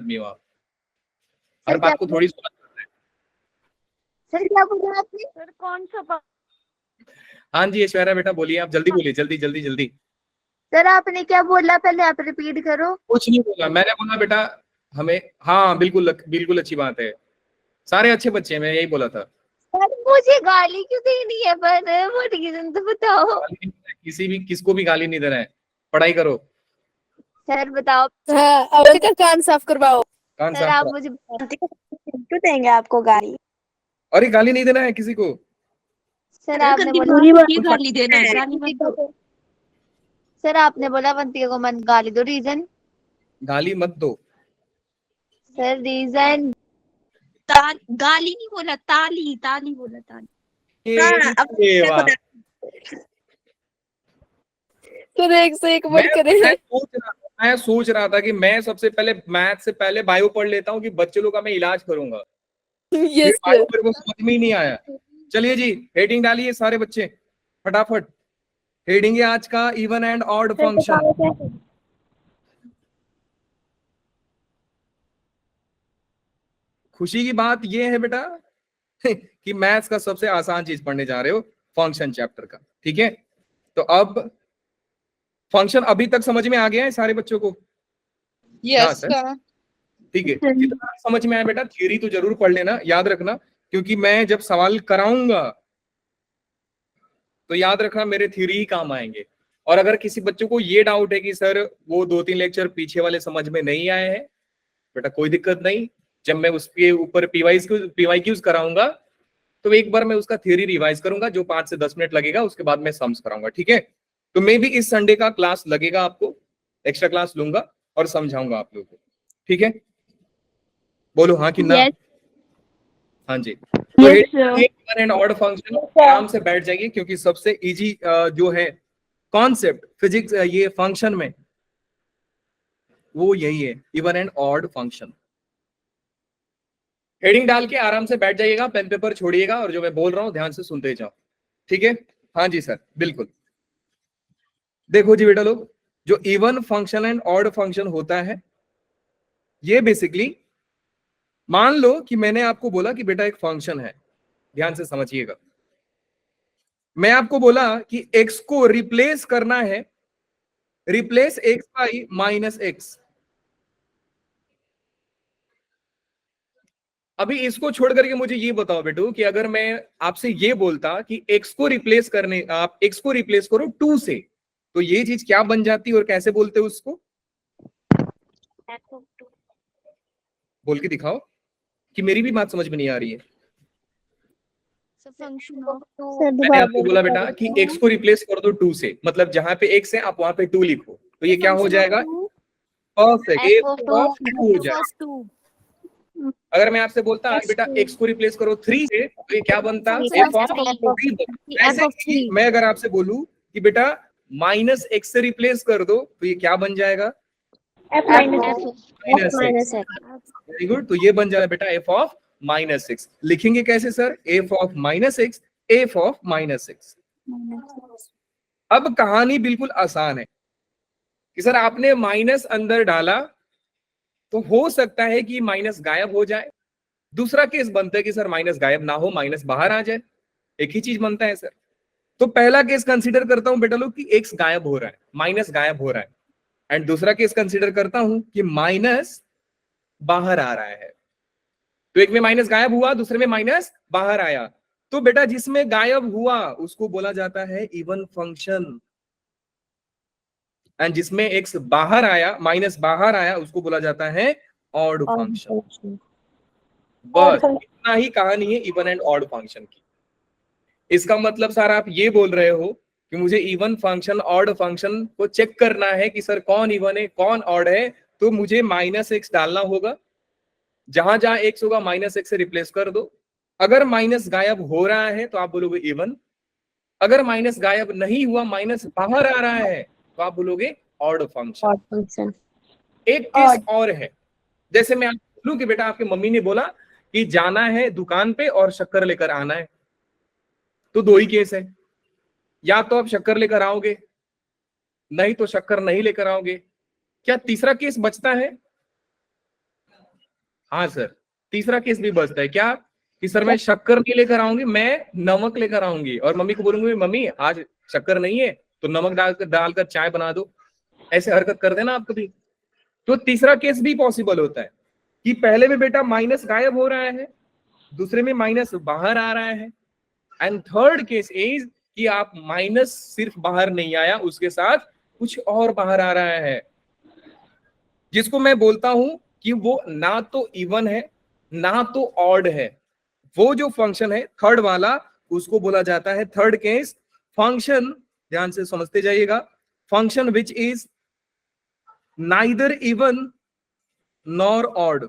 आदमी हो आप, हर सर बात को थोड़ी सोच। सर क्या बोल रहे हैं आपने? सर कौन सा हाँ जी ऐश्वर्या बेटा बोलिए, आप जल्दी बोलिए, जल्दी जल्दी जल्दी। सर आपने क्या बोला, पहले आप रिपीट करो। कुछ नहीं बोला मैंने, बोला बेटा हमें, हाँ बिल्कुल बिल्कुल अच्छी बात है, सारे अच्छे बच्चे हैं, मैं यही बोला था। सर मुझे गाली क्यों देनी है, पर वो रीजन तो बताओ। गाली नहीं देना है, किसी भी किसको भी गाली नहीं देना है, पढ़ाई करो। सर बताओ। हाँ, अब का कान साफ करवाओ। कान सर साफ आप करा। मुझे क्यों देंगे आपको गाली? अरे गाली नहीं देना है किसी को। सर आपने बोला गाली देना है, गाली मत दो। सर आपने बोला अवंतिका को मन गाली दो, रीजन? गाली मत दो। Sir reason? गाली नहीं बोला, ताली ताली बोला, ताली। ये वाह। तो एक से एक मैं वर्ड करे। मैं सोच रहा था कि मैं सबसे पहले मैथ से पहले बायो पढ़ लेता हूँ कि बच्चे लोग का मैं इलाज करूंगा, फिर यस बायो मेरे को समझ में ही नहीं आया। चलिए जी हेडिंग डालिए सारे बच्चे फटाफट। हेडिंग है आज का इवन एंड ऑड फंक्शन। खुशी की बात यह है बेटा कि मैथ्स का सबसे आसान चीज पढ़ने जा रहे हो, फंक्शन चैप्टर का, ठीक है। तो अब फंक्शन अभी तक समझ में आ गया है सारे बच्चों को? हाँ यस सर ठीक है। जितना समझ में आया बेटा थ्योरी तो जरूर पढ़ लेना, याद रखना, क्योंकि मैं जब सवाल कराऊंगा तो याद रखना मेरे थ्योरी ही काम आएंगे। और अगर किसी बच्चों को ये डाउट है कि सर वो 2-3 लेक्चर पीछे वाले समझ में नहीं आए हैं, बेटा कोई दिक्कत नहीं, जब मैं उसके ऊपर पीवाईक्यूज कराऊंगा तो एक बार मैं उसका थ्योरी रिवाइज करूंगा, जो 5 से 10 मिनट लगेगा, उसके बाद मैं सम्स कराऊंगा, ठीक है। तो मे भी इस संडे का क्लास लगेगा आपको, एक्स्ट्रा क्लास लूंगा और समझाऊंगा आप लोगों को, ठीक है। बोलो हाँ कि ना? हाँ जी। तो इवन एंड ऑड फंक्शन आराम से बैठ जाइए, क्योंकि सबसे इजी जो है कॉन्सेप्ट फिजिक्स ये फंक्शन में, वो यही है, even and odd function. Heading डाल के आराम से बैठ जाइएगा, पेन पेपर छोड़िएगा और जो मैं बोल रहा हूं ध्यान से सुनते जाओ, ठीक है। हाँ जी सर बिल्कुल। देखो जी बेटा लोग, जो even function and odd function होता है, ये बेसिकली मान लो कि मैंने आपको बोला कि बेटा एक फंक्शन है, ध्यान से समझिएगा। मैं आपको बोला कि x को रिप्लेस करना है, replace x by minus x. अभी इसको छोड़ करके मुझे ये बताओ बेटू कि अगर मैं आपसे ये बोलता कि x को रिप्लेस करने, आप x को रिप्लेस करो 2 से, तो ये चीज क्या बन जाती और कैसे बोलते हो उसको? बोल के दिखाओ कि मेरी भी बात समझ में नहीं आ रही है। मैंने आपको बोला बेटा कि x को रिप्लेस कर दो 2 से, मतलब जहां पे x है आप वहां पे 2 लिखो, तो ये क्या हो जाएगा? परफेक्ट, f ऑफ 2 हो जाएगा। अगर मैं आपसे बोलता बेटा x को रिप्लेस करो 3 से, तो ये क्या बनता? f of 3। ऐसे ही मैं अगर आपसे बोलूं कि बेटा माइनस x से रिप्लेस कर दो, तो ये क्या बन जाएगा? Minus x. वेरी गुड, तो ये बन जाएगा बेटा f ऑफ माइनस एक्स। लिखेंगे कैसे sir? f of minus x, f of minus x. अब कहानी बिल्कुल आसान है कि सर आपने माइनस अंदर डाला तो हो सकता है कि माइनस गायब हो जाए। दूसरा केस बनता है कि सर माइनस गायब ना हो, माइनस बाहर आ जाए, एक ही चीज बनता है सर। तो पहला केस कंसीडर करता हूं बेटा लोग कि एक्स गायब हो रहा है, माइनस गायब हो रहा है, एंड दूसरा केस कंसीडर करता हूं कि माइनस बाहर आ रहा है। तो एक में माइनस गायब हुआ, दूसरे में माइनस बाहर आया। तो बेटा जिसमें गायब हुआ उसको बोला जाता है इवन फंक्शन, एंड जिसमें एक्स बाहर आया, माइनस बाहर आया, उसको बोला जाता है ऑड फंक्शन। बस इतना ही कहानी है इवन एंड ऑड फंक्शन की। इसका मतलब सर आप ये बोल रहे हो कि मुझे इवन फंक्शन ऑड फंक्शन को चेक करना है कि सर कौन इवन है कौन ऑड है, तो मुझे माइनस एक्स डालना होगा, जहां जहां एक्स होगा माइनस एक्स से रिप्लेस कर दो। अगर माइनस गायब हो रहा है तो आप बोलोगे इवन, अगर माइनस गायब नहीं हुआ, माइनस बाहर आ रहा है, तो आप बोलोगे ऑड फंक्शन। एक केस और है, जैसे मैं आपको बोलूं कि बेटा आपकी मम्मी ने बोला कि जाना है दुकान पे और शक्कर लेकर आना है, तो दो ही केस है, या तो आप शक्कर लेकर आओगे, नहीं तो शक्कर नहीं लेकर आओगे। क्या तीसरा केस बचता है? हाँ सर, तीसरा केस भी बचता है क्या कि सर मैं शक्कर नहीं लेकर आऊंगी, मैं नमक लेकर आऊंगी और मम्मी को बोलूंगी मम्मी आज शक्कर नहीं है तो नमक डालकर चाय बना दो। ऐसे हरकत कर देना आप कभी। तो तीसरा केस भी पॉसिबल होता है कि पहले में बेटा माइनस गायब हो रहा है, दूसरे में माइनस बाहर आ रहा है, एंड थर्ड केस इज कि आप माइनस सिर्फ बाहर नहीं आया, उसके साथ कुछ और बाहर आ रहा है, जिसको मैं बोलता हूं कि वो ना तो इवन है ना तो ऑड है। वो जो फंक्शन है थर्ड वाला, उसको बोला जाता है थर्ड केस फंक्शन। ध्यान से समझते जाइएगा, function which is neither even nor odd.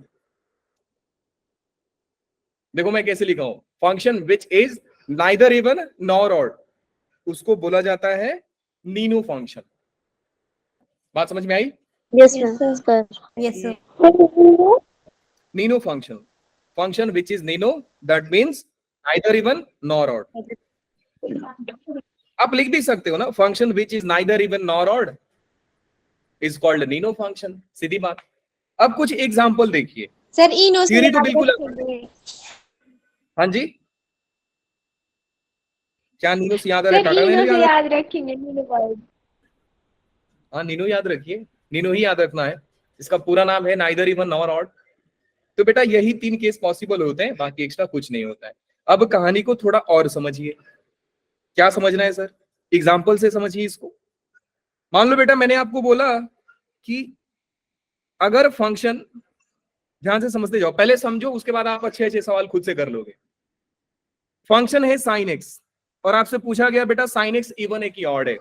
देखो मैं कैसे लिखा हूं, function which is neither even nor odd, उसको बोला जाता है नीनो फंक्शन। बात समझ में आई? Yes sir, yes sir. Neno function, function which is neno, that means neither even nor odd. आप लिख भी सकते हो ना, function which is neither even nor odd is called neno function, सीधी बात। अब कुछ एग्जांपल देखिए सर इनो थ्योरी तो बिल्कुल। हाँ जी, क्या नीनो से याद आ रहा है? टाटा नीनो याद याद रखेंगे नीनो वर्ड। हाँ नीनो याद रखिए, नीनो ही याद रखना है, इसका पूरा नाम है नाइदर इवन नॉर ऑड। तो बेटा यही 3 केस पॉसिबल होते हैं, बाकी एक्स्ट्रा कुछ नहीं होता है। अब कहानी को थोड़ा और समझिए, क्या समझना है सर? एग्जाम्पल से समझिए इसको। मान लो बेटा मैंने आपको बोला कि अगर फंक्शन, ध्यान से समझते जाओ, पहले समझो उसके बाद आप अच्छे अच्छे सवाल खुद से कर लोगे। फंक्शन है साइन एक्स और आपसे पूछा गया बेटा साइन एक्स इवन है कि ऑड है,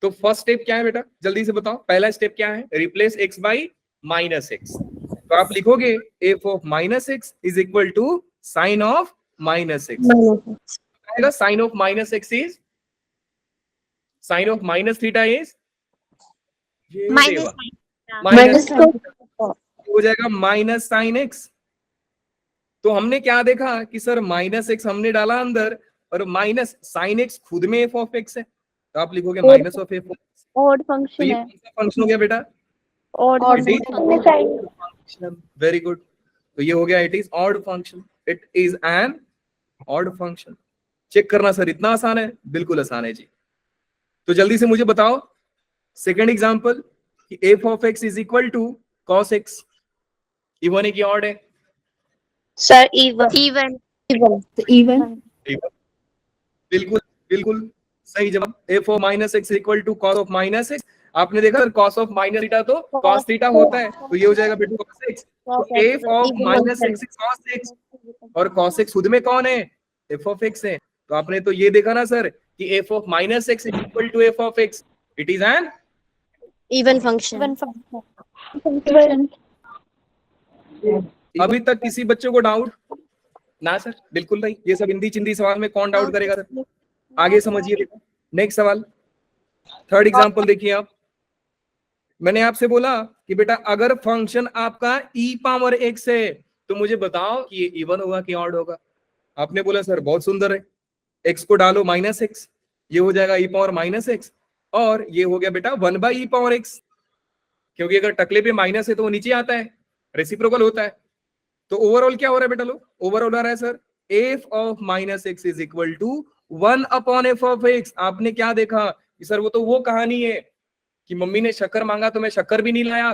तो फर्स्ट स्टेप क्या है बेटा, जल्दी से बताओ। पहला स्टेप क्या है? Replace x by minus x. तो आप लिखोगे F of minus x is equal to sine of minus x. Sine of minus x is, sine of minus theta is minus हो जाएगा माइनस साइन एक्स। तो हमने क्या देखा कि सर माइनस एक्स हमने डाला अंदर और माइनस साइन एक्स खुद में एफ ऑफ एक्स है, तो आप लिखोगे माइनस ऑफ एफ। ऑड तो फंक्शन ये है, कौन सा फंक्शन हो गया बेटा? Odd function. वेरी गुड, तो ये हो गया it is odd function, it is an odd function. Check करना सर इतना आसान है? बिल्कुल आसान है जी। तो जल्दी से मुझे बताओ सेकंड एग्जांपल कि F of x is equal to cos x, even है कि ऑड है? सर इवन बिल्कुल बिल्कुल सही जवाब। F of minus x equal to cos of minus x. आपने देखा कॉस ऑफ माइनस थीटा तो कॉस थीटा होता है, तो ये हो जाएगा बेटा कॉस एक्स। तो f of minus x is cos x और कॉस एक्स खुद में कौन है? एफ ऑफ एक्स है। तो आपने तो ये देखा ना सर कि F of minus x is equal to f of x, it is an even function. अभी तक किसी बच्चे को डाउट? ना सर बिल्कुल नहीं, ये सब हिंदी चिंदी सवाल में कौन डाउट करेगा सर। आगे समझिए बेटा, नेक्स्ट सवाल, थर्ड एग्जांपल देखिए आप। मैंने आपसे बोला कि बेटा अगर फंक्शन आपका ई पावर एक्स है तो मुझे बताओ कि ये इवन होगा कि ऑड होगा। आपने बोला सर बहुत सुंदर है, एक्स को डालो माइनस एक्स, ये हो जाएगा ई पावर माइनस एक्स, और ये हो गया बेटा 1 बाई ई पावर एक्स, क्योंकि अगर टकले पे माइनस है तो वो नीचे आता है, रेसिप्रोकल होता है। तो ओवरऑल क्या हो रहा है बेटा लोग? ओवरऑल आ रहा है sir F of minus x is equal to 1 upon f of x. आपने क्या देखा कि सर वो तो वो कहानी है कि मम्मी ने शक्कर मांगा तो मैं शक्कर भी नहीं लाया,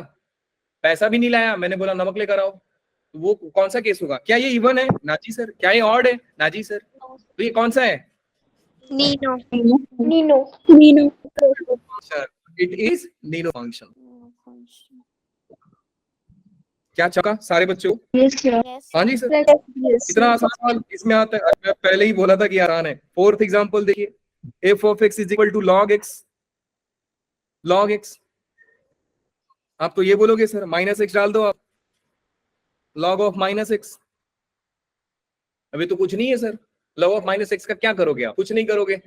पैसा भी नहीं लाया, मैंने बोला नमक लेकर आओ। तो वो कौन सा केस होगा? क्या ये इवन है? ना जी सर। क्या ये ऑड है? ना जी सर। तो ये कौन सा है? Nino sir it is Nino function. क्या चौका सारे बच्चों? हाँ जी सर, इतना आसान सवाल इसमें आता है। मैं पहले ही बोला था कि आसान है। फोर्थ एग्जांपल देखिए, f of x is equal to log x. Log x, आप तो ये बोलोगे सर माइनस एक्स डाल दो आप, लॉग ऑफ माइनस एक्स। अभी तो कुछ नहीं है sir, log of minus x का क्या करोगे आप? कुछ नहीं करोगे।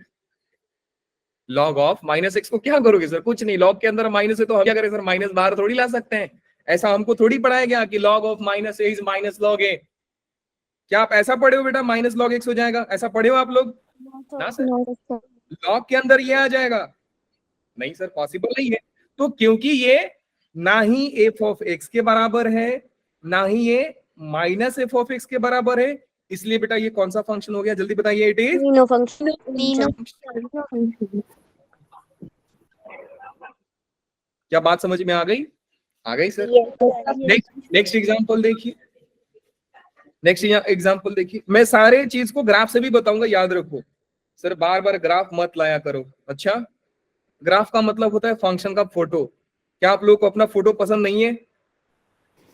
लॉग ऑफ माइनस एक्स को क्या करोगे सर? कुछ नहीं। लॉग के अंदर माइनस है तो हम क्या करें सर? माइनस बाहर थोड़ी ला सकते हैं, ऐसा हमको थोड़ी पढ़ाया गया कि log of minus a is minus log a. क्या आप ऐसा पढ़े हो बेटा माइनस लॉग एक्स हो जाएगा? ऐसा पढ़े हो आप लोग? ना सर, लॉग के अंदर ये आ जाएगा। नहीं सर पॉसिबल नहीं है। तो क्योंकि ये ना ही एफ ऑफ एक्स के बराबर है, ना ही ये माइनस एफ ऑफ एक्स के बराबर है, इसलिए बेटा ये कौन सा फंक्शन हो गया, जल्दी बताइए। It is Nino function. Nino क्या बात समझ में आ गई? आ गई सर? नेक्स्ट एग्जांपल देखिए, नेक्स्ट एग्जांपल देखिए। मैं सारे चीज को ग्राफ से भी बताऊंगा, याद रखो सर, बार बार ग्राफ मत लाया करो। अच्छा, ग्राफ का मतलब होता है फंक्शन का फोटो। क्या आप लोगों को अपना फोटो पसंद नहीं है?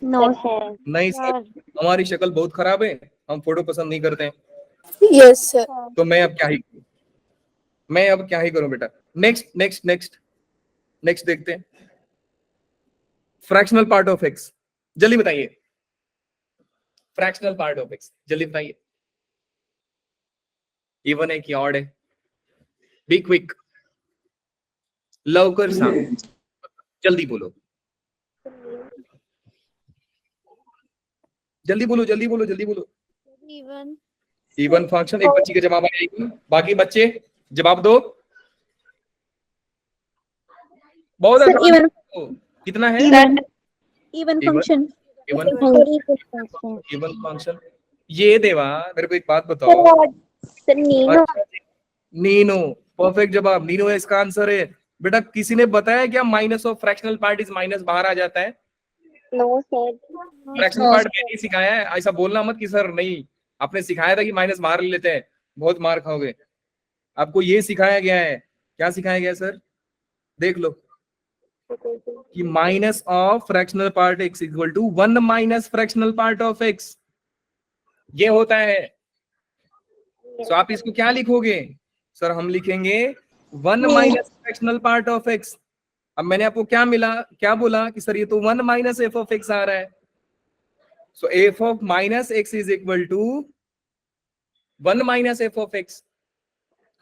No sir. नहीं सर, हमारी शक्ल बहुत खराब है, हम फोटो पसंद नहीं करते हैं। Yes sir. तो मैं अब क्या ही करूं बेटा। नेक्स्ट नेक्स्ट नेक्स्ट नेक्स्ट देखते हैं। फ्रैक्शनल पार्ट ऑफ एक्स, जल्दी बताइए। फ्रैक्शनल पार्ट ऑफ एक्स, जल्दी बताइए। इवन है कि ऑड है? बी क्विक, लवकर सांग, जल्दी बोलो, जल्दी बोलो, जल्दी बोलो, जल्दी बोलो। इवन। Even function. एक बच्ची का जवाब आएगा, बाकी बच्चे जवाब दो। बहुत सर, आसान इवन। है। इतना है इवन फंक्शन। Even function. ये देवा, मेरे को एक बात बताओ। Sir Nino. अच्छा जी, नीनो, परफेक्ट जवाब, नीनो है इसका आंसर है। बेटा किसी ने बताया क्या minus of fractional part is minus बाहर आ जाता है? No sir. फ्रैक्शनल पार्ट मैंने सिखाया है, ऐसा बोलना मत कि सर नहीं, आपने सिखाया था कि माइनस बाहर ले लेते हैं, बहुत मार खाओगे। आपको ये सिखाया गया है। क्या सिखाया गया सर? देख लो कि minus of fractional part x equal to 1 minus fractional part of x, ये होता है। तो आप इसको क्या लिखोगे सर? हम लिखेंगे 1 minus fractional part of x. अब मैंने आपको क्या मिला, क्या बोला कि सर ये तो 1 माइनस एफ ऑफ एक्स आ रहा है। So F of minus x is equal to 1 minus F of x.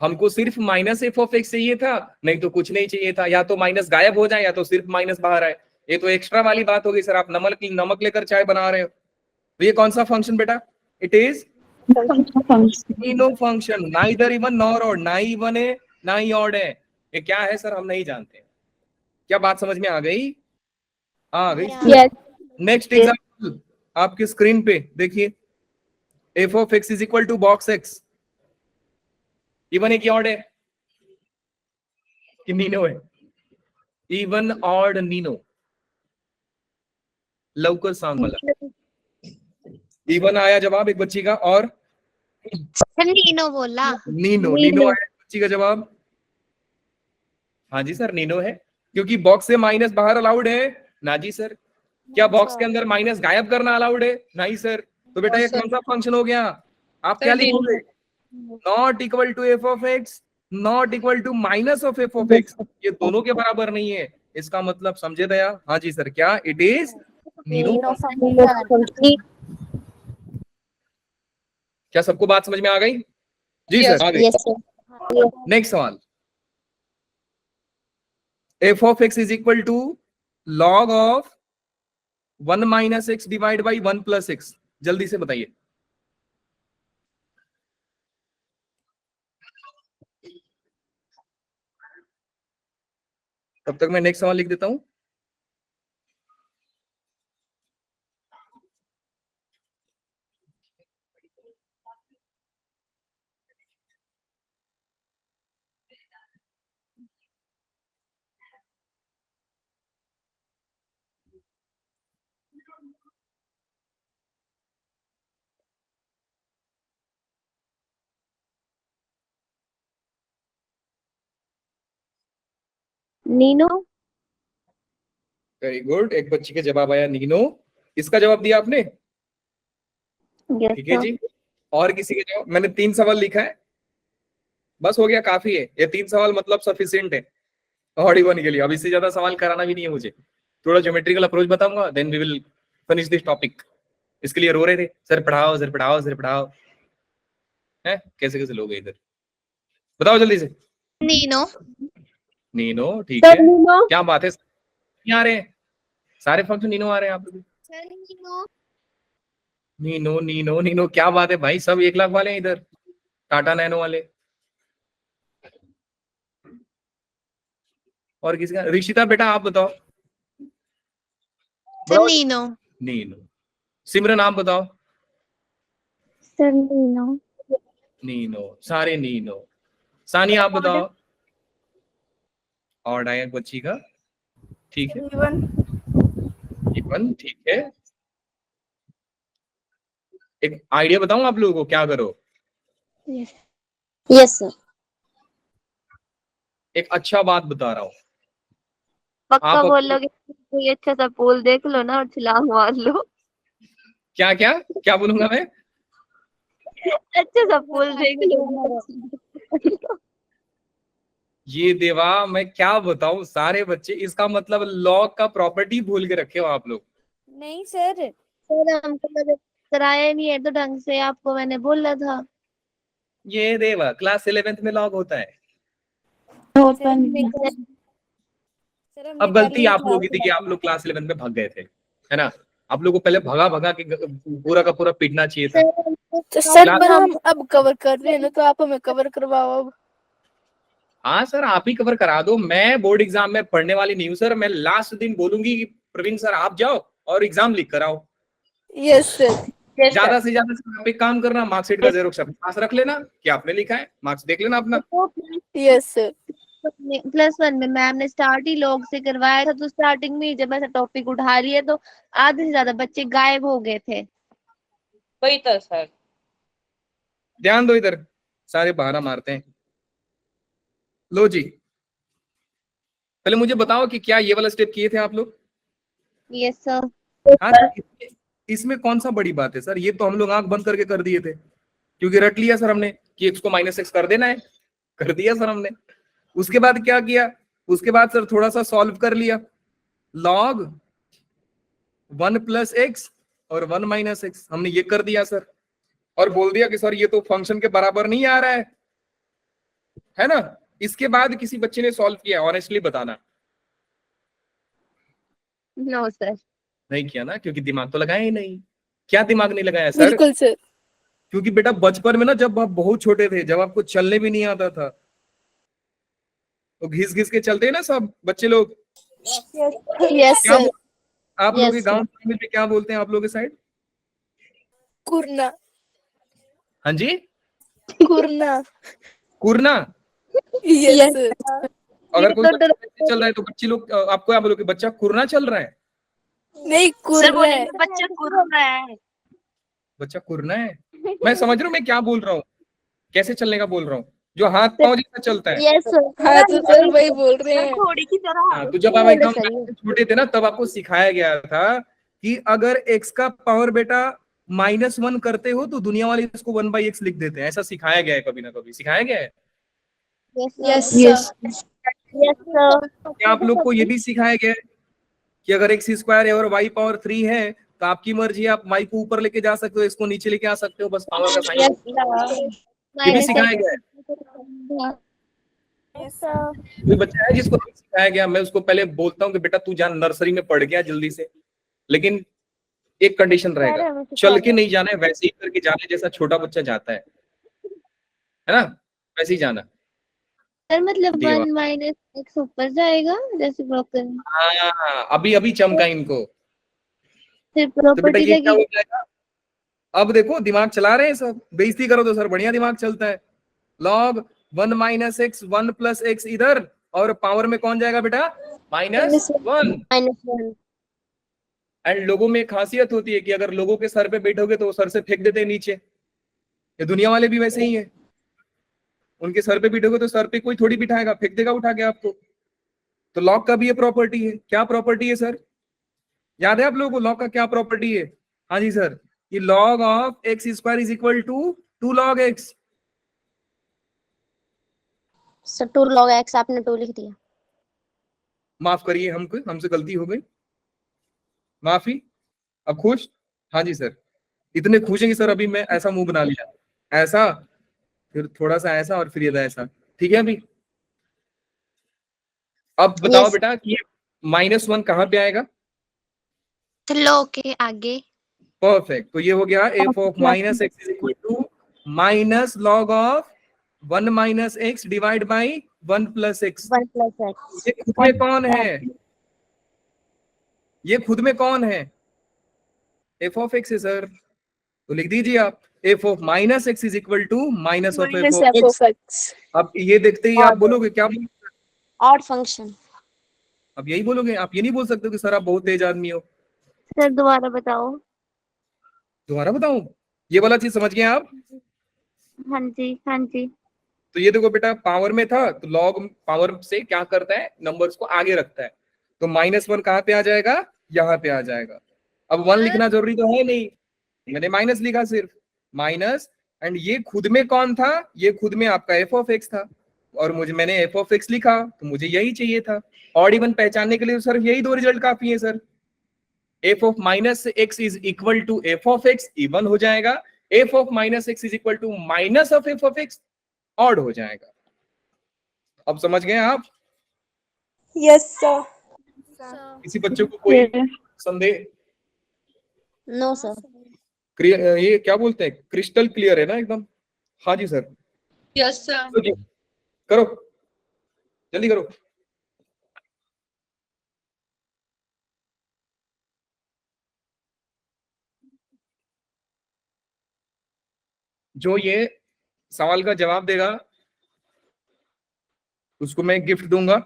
हमको सिर्फ माइनस एफ ऑफ एक्स चाहिए था, नहीं तो कुछ नहीं चाहिए था। या तो माइनस गायब हो जाए या तो सिर्फ माइनस बाहर आए। ये तो एक्स्ट्रा वाली बात हो गई सर, आप नमक लेकर चाय बना रहे हो। तो ये कौन सा फंक्शन बेटा? It is Nino function. ना इधर इवन नॉर ऑड, ना ही इवन है ना ही ऑड है। ये क्या है सर? हम नहीं जानते। क्या बात समझ में आ गई? आ गई। यस। नेक्स्ट एग्जांपल आपकी स्क्रीन पे देखिए। F of x is equal to box x, even है कि ऑड है कि नीनो है? इवन ऑड नीनो, लवकर सांग वाला। इवन आया जवाब एक बच्ची का, और सर नीनो बोला। नीनो आया बच्ची का जवाब। हाँ जी सर, नीनो है, क्योंकि बॉक्स से माइनस बाहर अलाउड है ना जी सर। क्या बॉक्स के अंदर माइनस गायब करना अलाउड है? नहीं सर। तो बेटा ये कौन सा फंक्शन हो गया? आप क्या लिखोगे? Not equal to f of x, not equal to minus of F of x. ये दोनों के बराबर नहीं है। इसका मतलब समझे दया? हाँ जी सर। क्या? It is Nino function. क्या सबको बात समझ में आ गई? जी सर आ गई। नेक्स्ट सवाल। F of x is equal to log of 1 minus x divide by 1 plus x, जल्दी से बताइए। तब तक मैं नेक्स्ट सवाल लिख देता हूं। नीनो। वेरी गुड, एक बच्ची का जवाब आया नीनो। इसका जवाब दिया आपने? ठीक है जी। और किसी के जवाब? मैंने 3 सवाल लिखा है, बस हो गया, काफी है ये 3 सवाल, मतलब सफिशिएंट है ऑड इवन के लिए। अब इससे ज्यादा सवाल कराना भी नहीं है मुझे। थोड़ा ज्योमेट्रिकल अप्रोच बताऊंगा, then we will finish this topic. इसके लिए रो रहे थे, सर पढ़ाओ सर पढ़ाओ सर पढ़ाओ। है कैसे कैसे लोग हैं इधर, बताओ जल्दी से। नीनो। नीनो, ठीक है, क्या बात है। नहीं आ रहे हैं सारे फंक्शन, नीनो आ रहे हैं आप लोग। Sir Nino. Nino Nino Nino, क्या बात है भाई, सब 1 लाख वाले हैं इधर, टाटा नैनो वाले। और किसी का? ऋषिता बेटा आप बताओ। Sir Nino. नीनो, सिमरन आप बताओ। Sir Nino. नीनो, सारे नीनो। सानिया आप बताओ। और आया बच्ची का, ठीक है, इवन, ठीक है। एक आइडिया बताऊं आप लोगों को, क्या करो, यस सर। एक अच्छा बात बता रहा हूँ। पक्का आप बोल लोगे कोई अच्छा सा पुल देख लो ना और छलांग मार लो। क्या क्या क्या बोलूंगा मैं? अच्छा सा पुल देख लो। ये देवा, मैं क्या बताऊं, सारे बच्चे इसका मतलब लॉग का प्रॉपर्टी भूल के रखे हो आप लोग। नहीं सर। सर हमको तो कराया नहीं है तो ढंग से, आपको मैंने बोला था। ये देवा क्लास 11th में लॉग होता है। सर हमने अब कर गलती ली आप लोगों की क्लास। थी कि आप लोग क्लास 11 में भाग गए थे, है ना। आप लोग को पहले भगा भगा के पूरा का पूरा पीटना चाहिए था। तो सर क्लास- पर हम अब कवर कर रहे हैं ना, तो आप हमें कवर करवाओ अब। हाँ सर, आप ही कवर करा दो। मैं बोर्ड एग्जाम में पढ़ने वाली नहीं हूँ सर। मैं लास्ट दिन बोलूंगी कि प्रवीण सर आप जाओ और एग्जाम लिख कर आओ। Yes sir. ज्यादा से ज्यादा सर आप एक काम करना, मार्कशीट का जेरोक्स अपने पास रख लेना कि आपने लिखा है, मार्क्स देख लेना अपना। Yes sir. +1 में मैम ने स्टार्ट ही लॉग से करवाया था, तो स्टार्टिंग में ही जब ऐसा टॉपिक उठा रही है तो आधे से ज्यादा बच्चे गायब हो गए थे। वही तो सर। ध्यान दो इधर, सारे बहाना मारते हैं। लो जी, पहले मुझे बताओ कि क्या ये वाला स्टेप किए थे आप लोग? Yes sir. हाँ सर, इसमें कौन सा बड़ी बात है सर? ये तो हम लोग आंख बंद करके कर दिए थे, क्योंकि रट लिया सर हमने कि x को -x कर देना है, कर दिया सर हमने। उसके बाद क्या किया? उसके बाद सर थोड़ा सा सॉल्व कर लिया, log 1 + x और 1 - x हमने ये कर दिया सर, और बोल दिया कि सर ये तो फंक्शन के बराबर नहीं आ रहा है ना। इसके बाद किसी बच्चे ने सॉल्व किया, ऑनेस्टली बताना? No sir. नहीं किया ना, क्योंकि दिमाग तो लगाया ही नहीं। क्या दिमाग नहीं लगाया सर? बिल्कुल सर। क्योंकि बेटा बचपन में ना, जब आप बहुत छोटे थे, जब आपको चलने भी नहीं आता था, तो घिस घिस के चलते हैं ना सब बच्चे लोग। यस क्या सर। आप लोग के Yes, गांव में क्या बोलते हैं आप लोग के साइड? कुरना। हाँ जी, कुरना। कुरना। Yes sir. अगर कोई तो बच्चा ऐसे चल रहा है तो बच्चे लोग आपको क्या बोलोगे? बच्चा कुरना चल रहा है। नहीं सर कुर्रा है। बोलेंगे बच्चा कुर्रा है। बच्चा कुरना है। मैं समझ रहा हूँ मैं क्या बोल रहा हूँ, कैसे चलने का बोल रहा हूँ, जो हाथ पांव जैसा चलता है। Yes sir. हाँ तो सर वही बोल रहे सर हैं। घोड़े की तरह। हाँ, तो जब आप एकदम छोटे थे ना, तब आपको सिखाया गया था कि अगर x का पावर बेटा -1 करते हो तो दुनिया वाले इसको 1/x लिख देते हैं। ऐसा सिखाया गया है, कभी ना कभी सिखाया गया है। Yes yes yes sir. क्या आप लोग को ये भी सिखाया गया है कि अगर x² है और y पावर 3 है तो आपकी मर्जी, आप y को ऊपर लेके जा सकते हो, इसको नीचे लेके आ सकते हो, बस पावर का साइन। ये भी सिखाया गया है। कोई बच्चा है जिसको नहीं सिखाया गया? मैं उसको पहले बोलता हूँ कि बेटा तू जा नर्सरी में पढ़ गया जल्दी से, लेकिन एक कंडीशन रहेगा, चल के नहीं जाना है, वैसे ही करके जाना है जैसा छोटा बच्चा जाता है ना, वैसे ही जाना। सर मतलब देवा, 1 - x ऊपर जाएगा जैसे ब्रोकन, हाँ अभी अभी चमका इनको। फिर तो बेटा प्रॉपर्टी ये क्या लगी। हो जाएगा? अब देखो दिमाग चला रहे हैं सब, बेइज्जती करो तो सर बढ़िया दिमाग चलता है। log 1 - x 1 + x इधर, और पावर में कौन जाएगा बेटा? -1। -1। एंड लोगों में एक खासियत होती है कि अगर लोगों के सर पे बैठोगे तो वो सर से फेंक देते हैं नीचे। ये दुनिया वाले भी वैसे ही है, उनके सर पे बैठोगे तो सर पे कोई थोड़ी बिठाएगा, फेंक देगा उठा के आपको। तो लॉग का भी ये प्रॉपर्टी है। क्या प्रॉपर्टी है सर? याद है आप लोगों को लॉग का क्या प्रॉपर्टी है? हाँ जी सर, ये log of x² = 2 log x। Sir 2 log x आपने 2 लिख दिया। माफ करिए, हमसे गलती हो गई, माफी। अब खुश? हाँ जी सर, इतने खुश हैं कि सर अभी मैं ऐसा मुंह बना लिया, ऐसा, फिर थोड़ा सा ऐसा, और फिर ये ऐसा। ठीक है अभी? अब बताओ Yes. बेटा कि -1 कहाँ पे आएगा? तो लो के आगे। परफेक्ट। तो ये हो गया f of -x = -log of 1 - x divide by 1 + x। 1 + x। ये खुद में कौन है? ये खुद में कौन है? एफ ऑफ एक्स है सर, तो लिख दीजिए आप F of minus x is equal to minus of F of x. अब ये देखते ही आप बोलोगे क्या बोलोगे? Odd function. अब यही बोलोगे, आप ये नहीं बोल सकते कि सर आप बहुत तेज आदमी हो। सर दोबारा बताओ। दोबारा बताऊं? ये वाला चीज समझ गए आप? हाँ जी, हाँ जी। तो ये देखो बेटा, पावर में था तो लॉग पावर से क्या करता है, नंबर्स को आगे रखता है। तो -1 कहाँ पे आ जाएगा? यहाँ पे आ जाएगा। अब 1 लिखना जरूरी तो है नहीं, मैंने माइनस लिखा सिर्फ, माइनस, एंड ये खुद में कौन था? ये खुद में आपका एफ ऑफ एक्स था, और मैंने एफ ऑफ एक्स लिखा तो मुझे यही चाहिए था। ऑड इवन पहचानने के लिए सर यही दो रिजल्ट काफी है sir. F of minus x is equal to f of x, even हो जाएगा। F of minus x is equal to minus of F of x, odd हो जाएगा। अब समझ गए आप? Yes sir. किसी बच्चे को कोई संदेह? No sir. ये क्या बोलते हैं, क्रिस्टल क्लियर है ना एकदम? हाँ जी सर। Yes sir. तो जी करो, जल्दी करो। जो ये सवाल का जवाब देगा उसको मैं गिफ्ट दूंगा।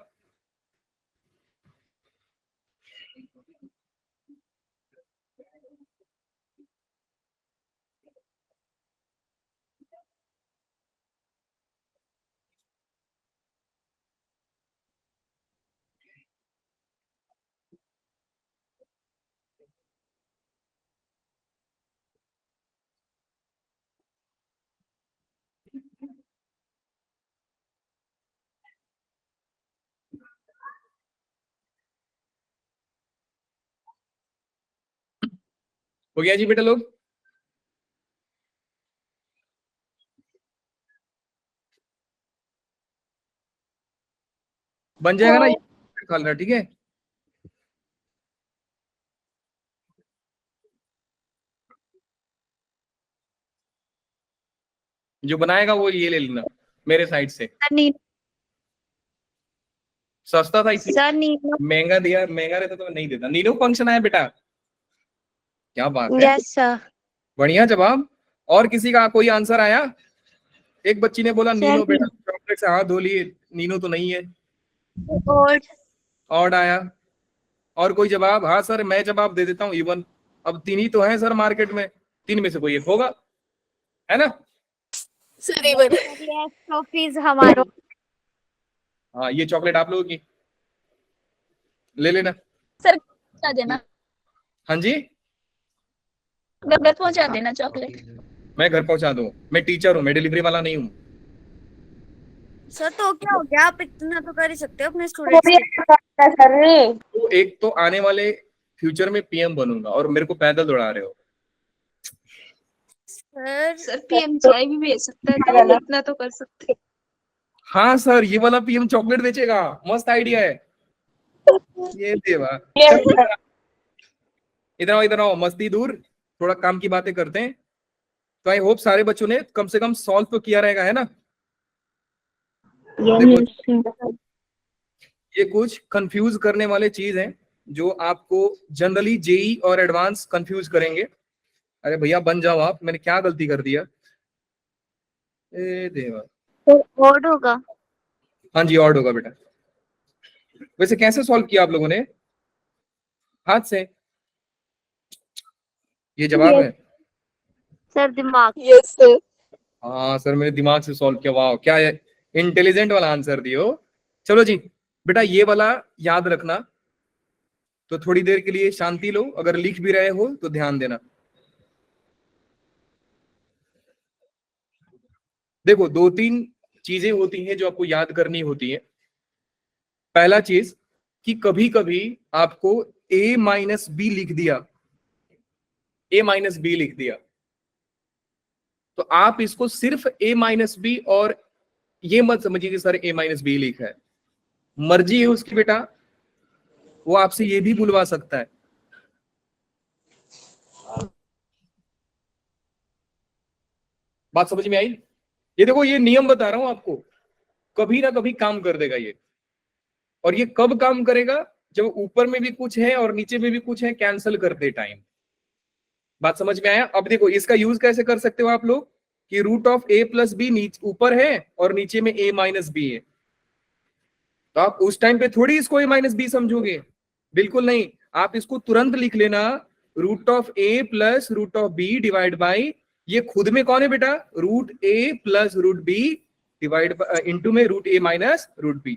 हो गया जी बेटा लोग? बन जाएगा ना? खाल रहा, ठीक है। जो बनाएगा वो ये ले लेना मेरे साइड से, सस्ता था इसलिए। Sir Nino. महंगा दिया, महंगा रहता तो मैं नहीं देता। नीनो फंक्शन आया बेटा, क्या बात है, यस सर। बढ़िया जवाब। और किसी का कोई आंसर आया? एक बच्ची ने बोला नीनो बेटा, चॉकलेट से हाथ धो लिए, नीनो तो नहीं है। ऑड आया। और कोई जवाब? हाँ सर मैं जवाब दे देता हूँ, इवन। अब 3 ही तो है सर मार्केट में, 3 में से कोई एक होगा, है ना? Sir even. टॉफीज हमारा। हाँ ये चॉकलेट आप लोगों की, ले लेना। सर पहुंचा देना, हाँ जी, घर पहुंचा देना चॉकलेट। मैं घर पहुंचा दूं? मैं टीचर हूँ, मैं डिलीवरी वाला नहीं हूँ। सर तो क्या हो गया, आप इतना तो कर ही सकते हो अपने स्टूडेंट्स के। तो एक तो आने वाले फ्यूचर में पीएम बनूंगा और मेरे को पैदल दौड़ा रहे हो। सर पीएम चाय भी भेज सकता है, तो इतना तो कर सकते। हाँ सर, ये वाला पीएम चॉकलेट बेचेगा, मस्त आइडिया है ये। देवा इधर आओ, इधर आओ, मस्ती दूर, थोड़ा काम की बातें करते हैं। तो आई होप सारे बच्चों ने कम से कम सॉल्व तो किया रहेगा, है ना? देखो ये कुछ कंफ्यूज करने वाले चीज हैं जो आपको जनरली जेई और एडवांस कंफ्यूज करेंगे। अरे भैया बन जाओ आप, मैंने क्या गलती कर दिया? ए देवा, ऑड होगा। हाँ जी ऑड होगा बेटा। वैसे कैसे सॉल्व किया आप लोगों ने? हाथ से? ये जवाब है? सर दिमाग। Yes sir. हाँ सर मैंने दिमाग से सॉल्व किया। वाह क्या इंटेलिजेंट वाला आंसर दियो। चलो जी बेटा, ये वाला याद रखना। तो थोड़ी देर के लिए शांति लो, अगर लिख भी रहे हो तो ध्यान देना। देखो 2-3 चीजें होती हैं जो आपको याद करनी होती है। पहला चीज कि कभी कभी आपको a माइनस बी लिख दिया, a माइनस बी लिख दिया, तो आप इसको सिर्फ a माइनस बी, और ये मत समझिए कि सर a माइनस बी लिखा है। मर्जी है उसकी बेटा, वो आपसे ये भी बुलवा सकता है। बात समझ में आई? ये देखो, ये नियम बता रहा हूं आपको, कभी ना कभी काम कर देगा ये। और ये कब काम करेगा? जब ऊपर में भी कुछ है और नीचे में भी कुछ है, कैंसिल करते टाइम। बात समझ में आया? अब देखो इसका यूज कैसे कर सकते हो आप लोग कि root of a plus b ऊपर है और नीचे में a माइनस बी है, तो आप उस टाइम पे थोड़ी इसको a माइनस बी समझोगे, बिल्कुल नहीं। आप इसको तुरंत लिख लेना root of a plus root of b divide by, ये खुद में कौन है बेटा, root a plus root b divide into में root a minus root b।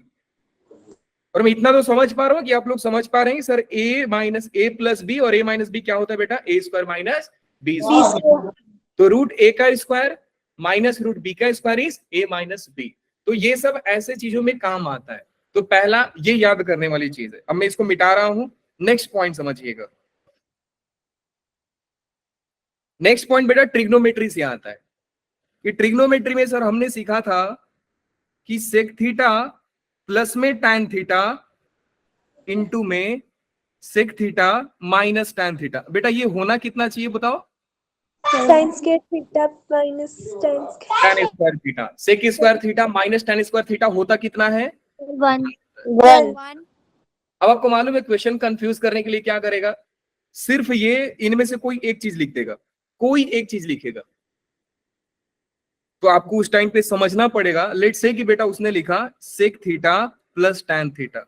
और मैं इतना तो समझ पा रहा हूं कि आप लोग समझ पा रहे हैं sir a minus a plus b और a माइनस बी क्या होता है बेटा, a square minus b square. तो रूट a का स्क्वायर माइनस रूट b का square is a minus b। तो ये सब ऐसे चीजों में काम आता है, तो पहला ये याद करने वाली चीज है। अब मैं इसको मिटा रहा हूं, नेक्स्ट पॉइंट समझिएगा। नेक्स्ट पॉइंट बेटा ट्रिग्नोमेट्री से आता है कि ट्रिग्नोमेट्री में सर हमने सीखा था कि सेक थीटा प्लस में टैन थीटा इंटू में sec theta minus tan theta. बेटा ये होना कितना चाहिए बताओ, sine square theta minus tan tan square theta. Sec square theta minus tan square theta होता कितना है, 1। अब आपको मालूम है क्वेश्चन कंफ्यूज करने के लिए क्या करेगा, सिर्फ ये इनमें से कोई एक चीज लिख देगा, कोई एक चीज लिखेगा। तो आपको उस टाइम पे समझना पड़ेगा, लेट्स से कि बेटा उसने लिखा sec theta plus tan theta,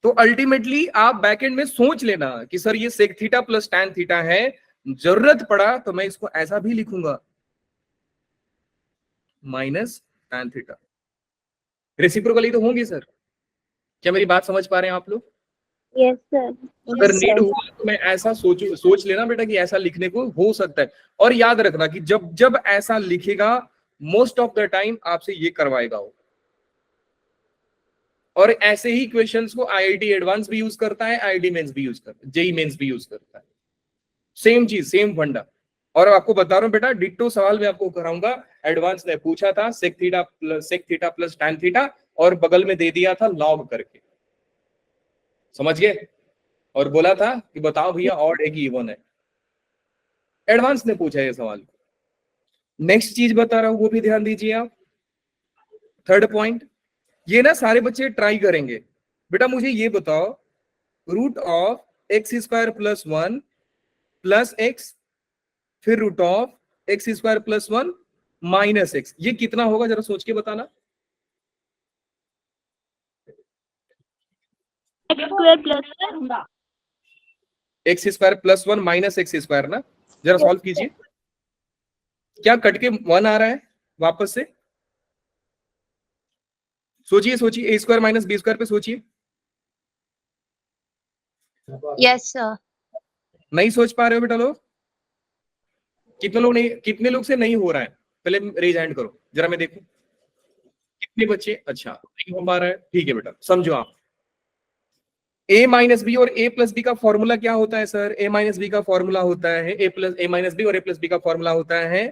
तो अल्टीमेटली आप बैकएंड में सोच लेना कि सर ये sec theta plus tan theta है, जरूरत पड़ा तो मैं इसको ऐसा भी लिखूंगा माइनस टैन थीटा। रेसिप्रोकली तो होंगी सर, क्या मेरी बात समझ पा रहे हैं आप लोग? Yes sir. अगर नीड हुआ तो मैं ऐसा सोच लेना बेटा कि ऐसा लिखने को हो सकता है। और याद रखना कि जब जब ऐसा लिखेगा मोस्ट ऑफ द टाइम आपसे ये करवाएगा वो। और ऐसे ही क्वेश्चंस को आईआईटी एडवांस भी यूज करता है, आईआईटी मेंस भी यूज करता है, जेई मेंस भी यूज करता है, सेम चीज सेम फंडा। और आपको बता रहा हूं बेटा डिट्टो सवाल मैं आपको कराऊंगा, एडवांस ने पूछा था sec theta plus tan theta और बगल में दे दिया था लॉग करके, समझ गए? और बोला था कि बताओ भैया ऑड है कि इवन है, एडवांस ने पूछा ये सवाल। नेक्स्ट चीज बता रहा हूं वो भी ध्यान दीजिए आप। थर्ड पॉइंट, ये ना सारे बच्चे ट्राई करेंगे, बेटा मुझे ये बताओ root of x square plus 1 plus x फिर root of x square plus 1 minus x, ये कितना होगा जरा सोच के बताना। X square plus 1 minus x square ना, जरा सॉल्व कीजिए। क्या कट के 1 आ रहा है वापस से? सोचिए सोचिए, ए स्क्वायर माइनस बी स्क्वायर पे सोचिए। Yes sir. नहीं सोच पा रहे हो बेटा लोग? कितने लोग नहीं, कितने लोग से नहीं हो रहा है? पहले रेज हैंड करो जरा मैं देखूं कितने बच्चे। अच्छा नहीं हो पा रहा है, ठीक है बेटा समझो आप। a माइनस बी और a प्लस बी का फॉर्मूला क्या होता है सर? a माइनस बी का फॉर्मूला होता है a माइनस बी और a प्लस बी का फॉर्मूला होता है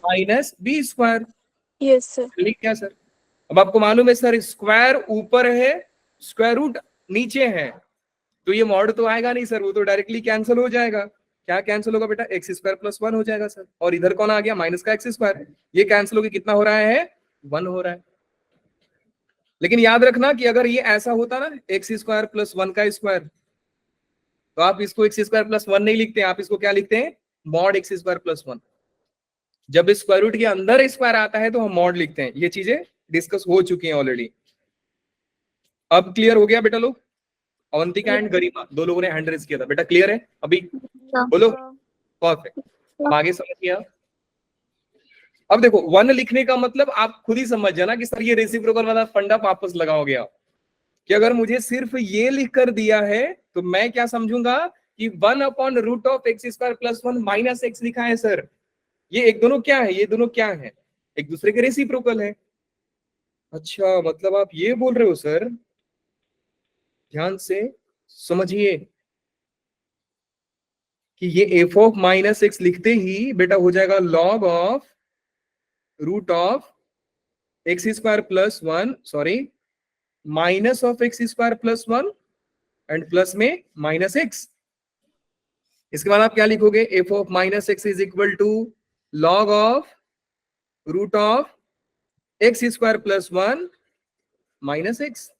minus B square. Yes sir. क्या सर? अब आपको मालूम है सर स्क्वायर ऊपर है स्क्वायर रूट नीचे है, तो ये मॉड तो आएगा नहीं सर, वो तो डायरेक्टली कैंसिल हो जाएगा। क्या कैंसिल होगा बेटा? एक्स स्क्वायर प्लस 1 हो जाएगा सर, और इधर कौन आ गया माइनस का एक्स स्क्वायर, ये कैंसिल होकर कितना हो रहा है 1 हो रहा है। लेकिन याद रखना कि अगर ये ऐसा होता ना एक्स स्क्वायर प्लस 1 का स्क्वायर, तो आप इसको एक्स स्क्वायर प्लस 1 नहीं लिखते, आप इसको क्या लिखते हैं मॉड एक्स स्क्वायर प्लस 1। जब स्क्वायर रूट के अंदर स्क्वायर आता है तो हम मॉड लिखते हैं, ये चीजें डिस्कस हो चुकी हैं ऑलरेडी। अब क्लियर हो गया बेटा लोग? अवंतिका एंड गरिमा दो लोगों ने हैंड रेज किया था, बेटा क्लियर है अभी? बोलो परफेक्ट। आगे समझिए आप। अब देखो 1 लिखने का मतलब आप खुद ही समझ जाना कि सर ये रेसिप्रोकल वाला फंडा वापस लगाओगे आप, कि अगर मुझे सिर्फ ये लिख कर दिया है तो मैं क्या समझूंगा कि 1 upon root of x square plus 1 minus X लिखा है सर, ये एक दोनों क्या है, ये दोनों क्या है, एक दूसरे के रेसिप्रोकल है। अच्छा मतलब आप ये बोल रहे हो सर, ध्यान से समझिए कि ये एफ ऑफ माइनस एक्स लिखते ही बेटा हो जाएगा log of root of x square plus 1 sorry minus of x square plus 1 and plus में माइनस एक्स। इसके बाद आप क्या लिखोगे? F of minus x is equal to log of root of x square plus 1 minus X.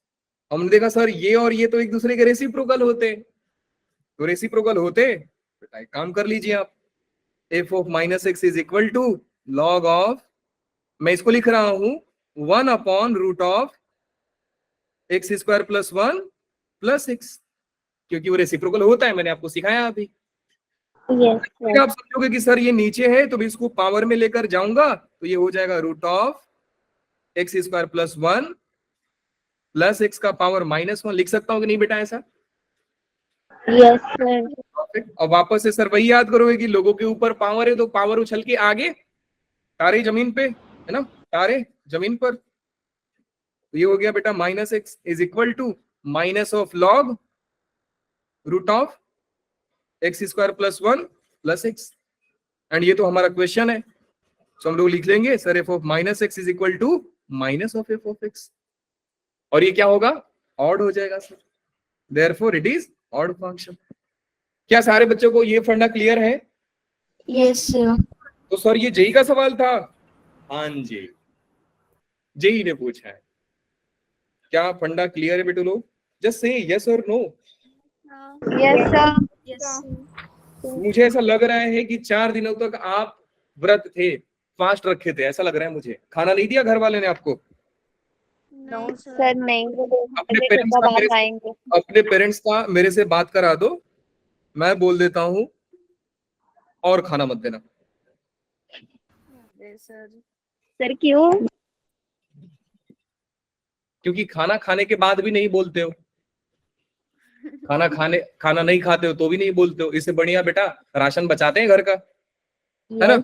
हमने देखा sir ये और ये तो एक दूसरे के रेसिप्रोकल होते हैं, तो रेसिप्रोकल होते बेटा एक काम कर लीजिए आप, F of minus x is equal to log of, मैं इसको लिख रहा हूं 1 upon root of x square plus 1 plus X, क्योंकि वो रेसिप्रोकल होता है, मैंने आपको सिखाया अभी। यस फिर आप समझोगे कि सर ये नीचे है तो भी इसको पावर में लेकर जाऊंगा तो ये हो जाएगा root of x square plus 1 plus X का पावर -1, लिख सकता हूं कि नहीं बेटा ऐसा? Yes sir. अब वापस से सर वही याद करोगे कि लोगों के ऊपर पावर है तो पावर उछल के आगे, तारे जमीन पे है ना, तारे जमीन पर, तो ये हो गया बेटा minus x is equal to minus of log root of x square plus 1 plus X, and ये तो हमारा क्वेश्चन है, तो हम लोग लिख लेंगे sir F of minus x is equal to minus of F of X, और ये क्या होगा, ऑड हो जाएगा sir, therefore it is odd function. क्या सारे बच्चों को ये फंडा क्लियर है? Yes sir. तो सर ये जेई का सवाल था? हाँ जी, जेई ने पूछा है। क्या फंडा क्लियर है बेटू लोग? जस्ट से यस और नो। Yes sir. मुझे ऐसा लग रहा है कि 4 दिनों तक आप व्रत थे, फास्ट रखे थे, ऐसा लग रहा है मुझे। खाना नहीं दिया घर वाले ने आपको? नो सर नहीं, अपने पेरेंट्स का मेरे आएंगे। अपने पेरेंट्स का मेरे से बात करा दो, मैं बोल देता हूँ और खाना मत देना। सर। सर क्यों? क्योंकि खाना खाने के बाद भी नहीं बोलते हो, खाना नहीं खाते हो तो भी नहीं बोलते हो, इससे बढ़िया बेटा राशन बचाते हैं घर का, है ना?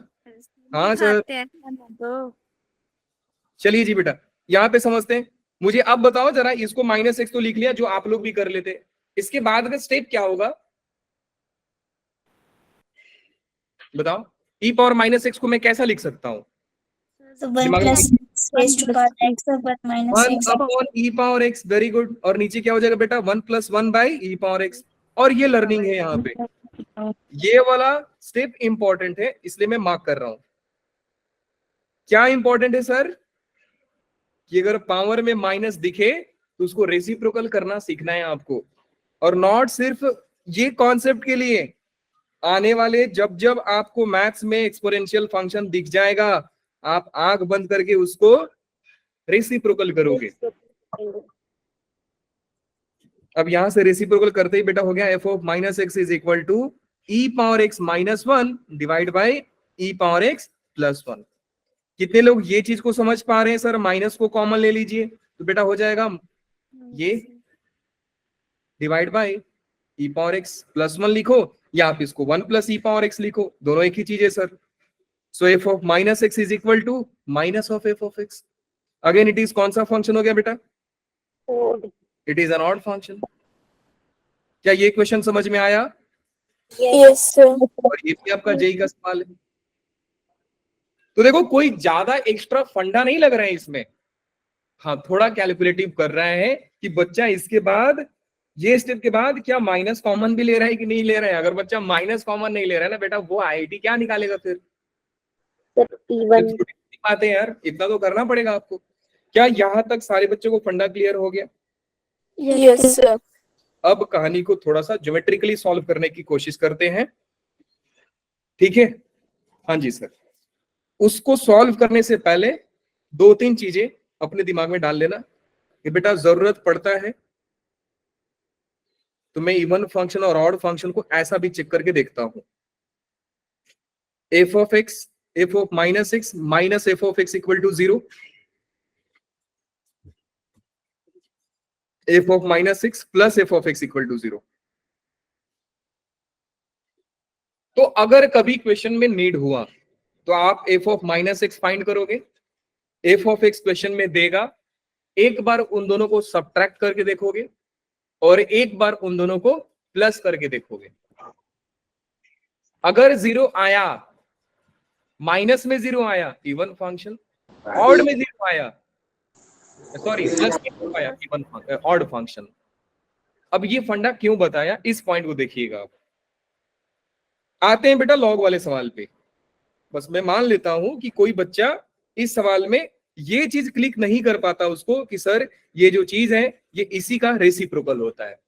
हाँ सर। खाते हैं खाना तो। चलिए जी बेटा, यहाँ पे समझते हैं। मुझे अब बताओ जरा, इसको माइनस एक्स तो लिख लिया जो आप लोग भी कर लेते, इसके बाद का स्टेप क्या होगा बताओ? ई पावर माइनस एक्स को मैं कैसा लिख सकता हूँ? दिमाग में 1 अपॉन ई पावर एक्स, वेरी गुड। और नीचे क्या हो जाएगा बेटा, 1 + 1 बाई ई पावर एक्स। और ये लर्निंग है, यहाँ पे ये वाला स्टेप इंपॉर्टेंट है, इसलिए मैं मार्क कर रहा हूं। क्या इंपॉर्टेंट है सर? कि अगर पावर में माइनस दिखे तो उसको रेसिप्रोकल करना सीखना है आपको, और नॉट सिर्फ ये कॉन्सेप्ट के लिए, आने वाले जब जब आपको मैथ्स में एक्सपोनेंशियल फंक्शन दिख जाएगा, आप आंख बंद करके उसको रेसिप्रोकल करोगे। अब यहां से रेसिप्रोकल करते ही बेटा हो गया F of minus x is equal to E power X minus 1 divide by E power X plus 1। कितने लोग ये चीज को समझ पा रहे हैं? सर माइनस को कॉमन ले लीजिए तो बेटा हो जाएगा ये divide by E power X plus 1 लिखो, या आप इसको 1 + ई पावर एक्स लिखो, दोनों एक ही चीज है सर। So F of minus x is equal to minus of F of X. Again it is कौन सा फंक्शन हो गया बेटा? It is an odd function. क्या ये क्वेश्चन समझ में आया? Yes sir. और ये भी आपका जेई का सवाल है। तो देखो कोई ज्यादा एक्स्ट्रा फंडा नहीं लग रहा है इसमें, हाँ थोड़ा कैलकुलेटिव कर रहा है कि बच्चा इसके बाद, ये स्टेप के बाद क्या माइनस कॉमन भी ले रहा है कि नहीं ले रहा है। अगर बच्चा माइनस कॉमन नहीं ले रहा है ना बेटा, वो आईआईटी क्या निकालेगा फिर? बात है यार, इतना तो करना पड़ेगा आपको। क्या यहाँ तक सारे बच्चों को फंडा क्लियर हो गया? Yes sir. अब कहानी को थोड़ा सा ज्योमेट्रिकली सॉल्व करने की कोशिश करते हैं, ठीक है? हाँ जी सर। उसको सॉल्व करने से पहले 2-3 चीजें अपने दिमाग में डाल लेना कि बेटा जरूरत पड़ता है तो मैं इवन फंक्शन और ऑड फंक्शन को ऐसा भी चेक करके देखता हूं। F of X, F of minus X minus F of X equal to 0, F of minus X plus F of X equal to 0। तो अगर कभी क्वेश्चन में नीड हुआ तो आप F of minus x find करोगे, एफ ऑफ एक्स क्वेश्चन में देगा, एक बार उन दोनों को सब्ट्रैक्ट करके देखोगे और एक बार उन दोनों को प्लस करके देखोगे। अगर 0 आया, माइनस में 0 आया इवन फंक्शन, ऑड में 0 आया, सॉरी प्लस में आया इवन ऑड फंक्शन। अब ये फंडा क्यों बताया, इस पॉइंट को देखिएगा आप। आते हैं बेटा लॉग वाले सवाल पे। बस मैं मान लेता हूं कि कोई बच्चा इस सवाल में ये चीज क्लिक नहीं कर पाता उसको कि सर ये जो चीज है ये इसी का रेसिप्रोकल होता है।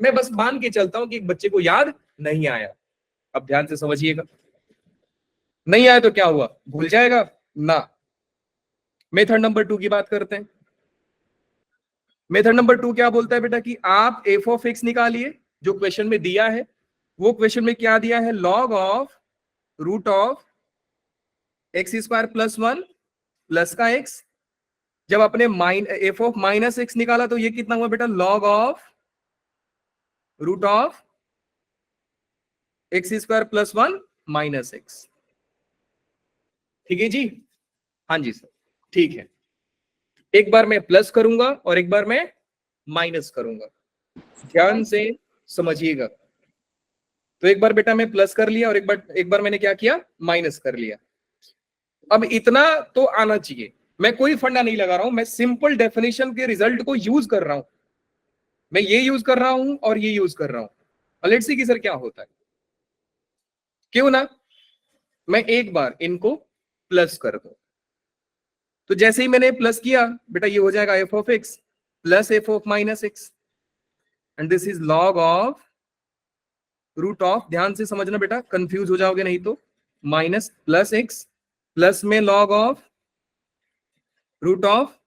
मैं बस मान के चलता हूं कि एक बच्चे को याद नहीं आया। अब ध्यान से समझिएगा, नहीं आया तो क्या हुआ, भूल जाएगा ना। मेथड नंबर 2 की बात करते हैं। मेथड नंबर 2 क्या बोलता है बेटा कि आप एफ ऑफ एक्स निकालिए, जो क्वेश्चन में दिया है। वो क्वेश्चन में क्या दिया है, log of root of x square plus 1 plus का एक्स। जब आपने एफ ऑफ माइनस एक्स निकाला तो ये कितना हुआ बेटा, log of root of x square plus 1 minus X. ठीक है जी, हाँ जी सर, ठीक है। एक बार मैं प्लस करूंगा और एक बार मैं माइनस करूंगा, ध्यान से समझिएगा। तो एक बार बेटा मैं प्लस कर लिया और एक बार मैंने क्या किया, माइनस कर लिया। अब इतना तो आना चाहिए, मैं कोई फंडा नहीं लगा रहा हूं, मैं सिंपल डेफिनेशन के रिजल्ट को यूज कर रहा हूं। मैं ये यूज कर रहा हूं और ये यूज कर रहा हूं। लेट्स सी कि सर क्या होता है। क्यों ना मैं एक बार इनको प्लस कर दूं। तो जैसे ही मैंने प्लस किया बेटा, ये हो जाएगा F of X plus F of minus X, and this is log of root of, ध्यान से समझना बेटा, कंफ्यूज हो जाओगे नहीं तो, माइनस प्लस एक्स प्लस में log of root of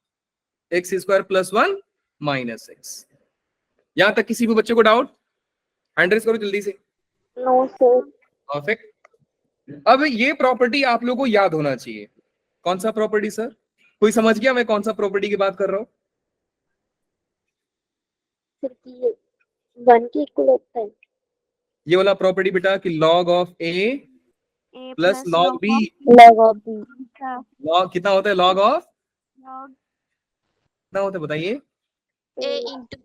x square plus 1 minus X. यहां तक किसी भी बच्चे को डाउट, हैंड रेज करो जल्दी से। No, sir. परफेक्ट। अब ये प्रॉपर्टी आप लोगों को याद होना चाहिए। कौन सा प्रॉपर्टी सर, कोई समझ गया मैं कौन सा प्रॉपर्टी की बात कर रहा हूं? Sir, ये 1 के इक्वल होता है। ये वाला प्रॉपर्टी बेटा कि log of A plus log B, Log of B. Log कितना होता है, लॉग ऑफ log कितना होता है बताइए? a into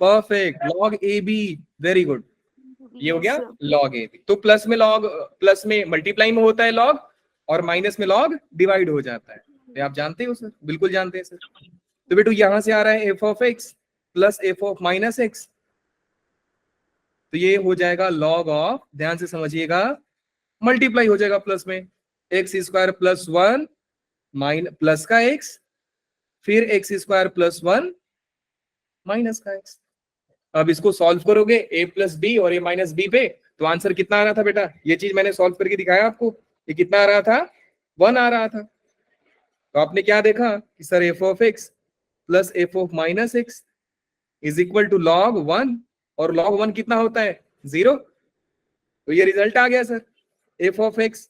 perfect, log A B, very good. ये हो गया लॉग ए बी। तो प्लस में मल्टीप्लाई में होता है लॉग, और माइनस में लॉग डिवाइड हो जाता है। ये आप जानते हो सर, बिल्कुल जानते हैं सर। तो बेटू यहां से आ रहा है f of X plus F of minus x, तो ये हो जाएगा लॉग ऑफ, ध्यान से समझिएगा, मल्टीप्लाई हो जाएगा प्लस में एक्स स्क्वायर प्लस 1 प्लस का एक्स, फिर एक्स स्क्वायर प्लस 1 माइनस का एक्स। अब इसको सॉल्व करोगे a प्लस बी और a माइनस बी पे, तो आंसर कितना आ रहा था बेटा, ये चीज मैंने सॉल्व करके दिखाया आपको। ये कितना आ रहा था, 1 आ रहा था। तो आपने क्या देखा कि sir F of X plus F of minus x is equal to log 1, और लॉग 1 कितना होता है, 0। तो ये रिजल्ट आ गया sir, F of X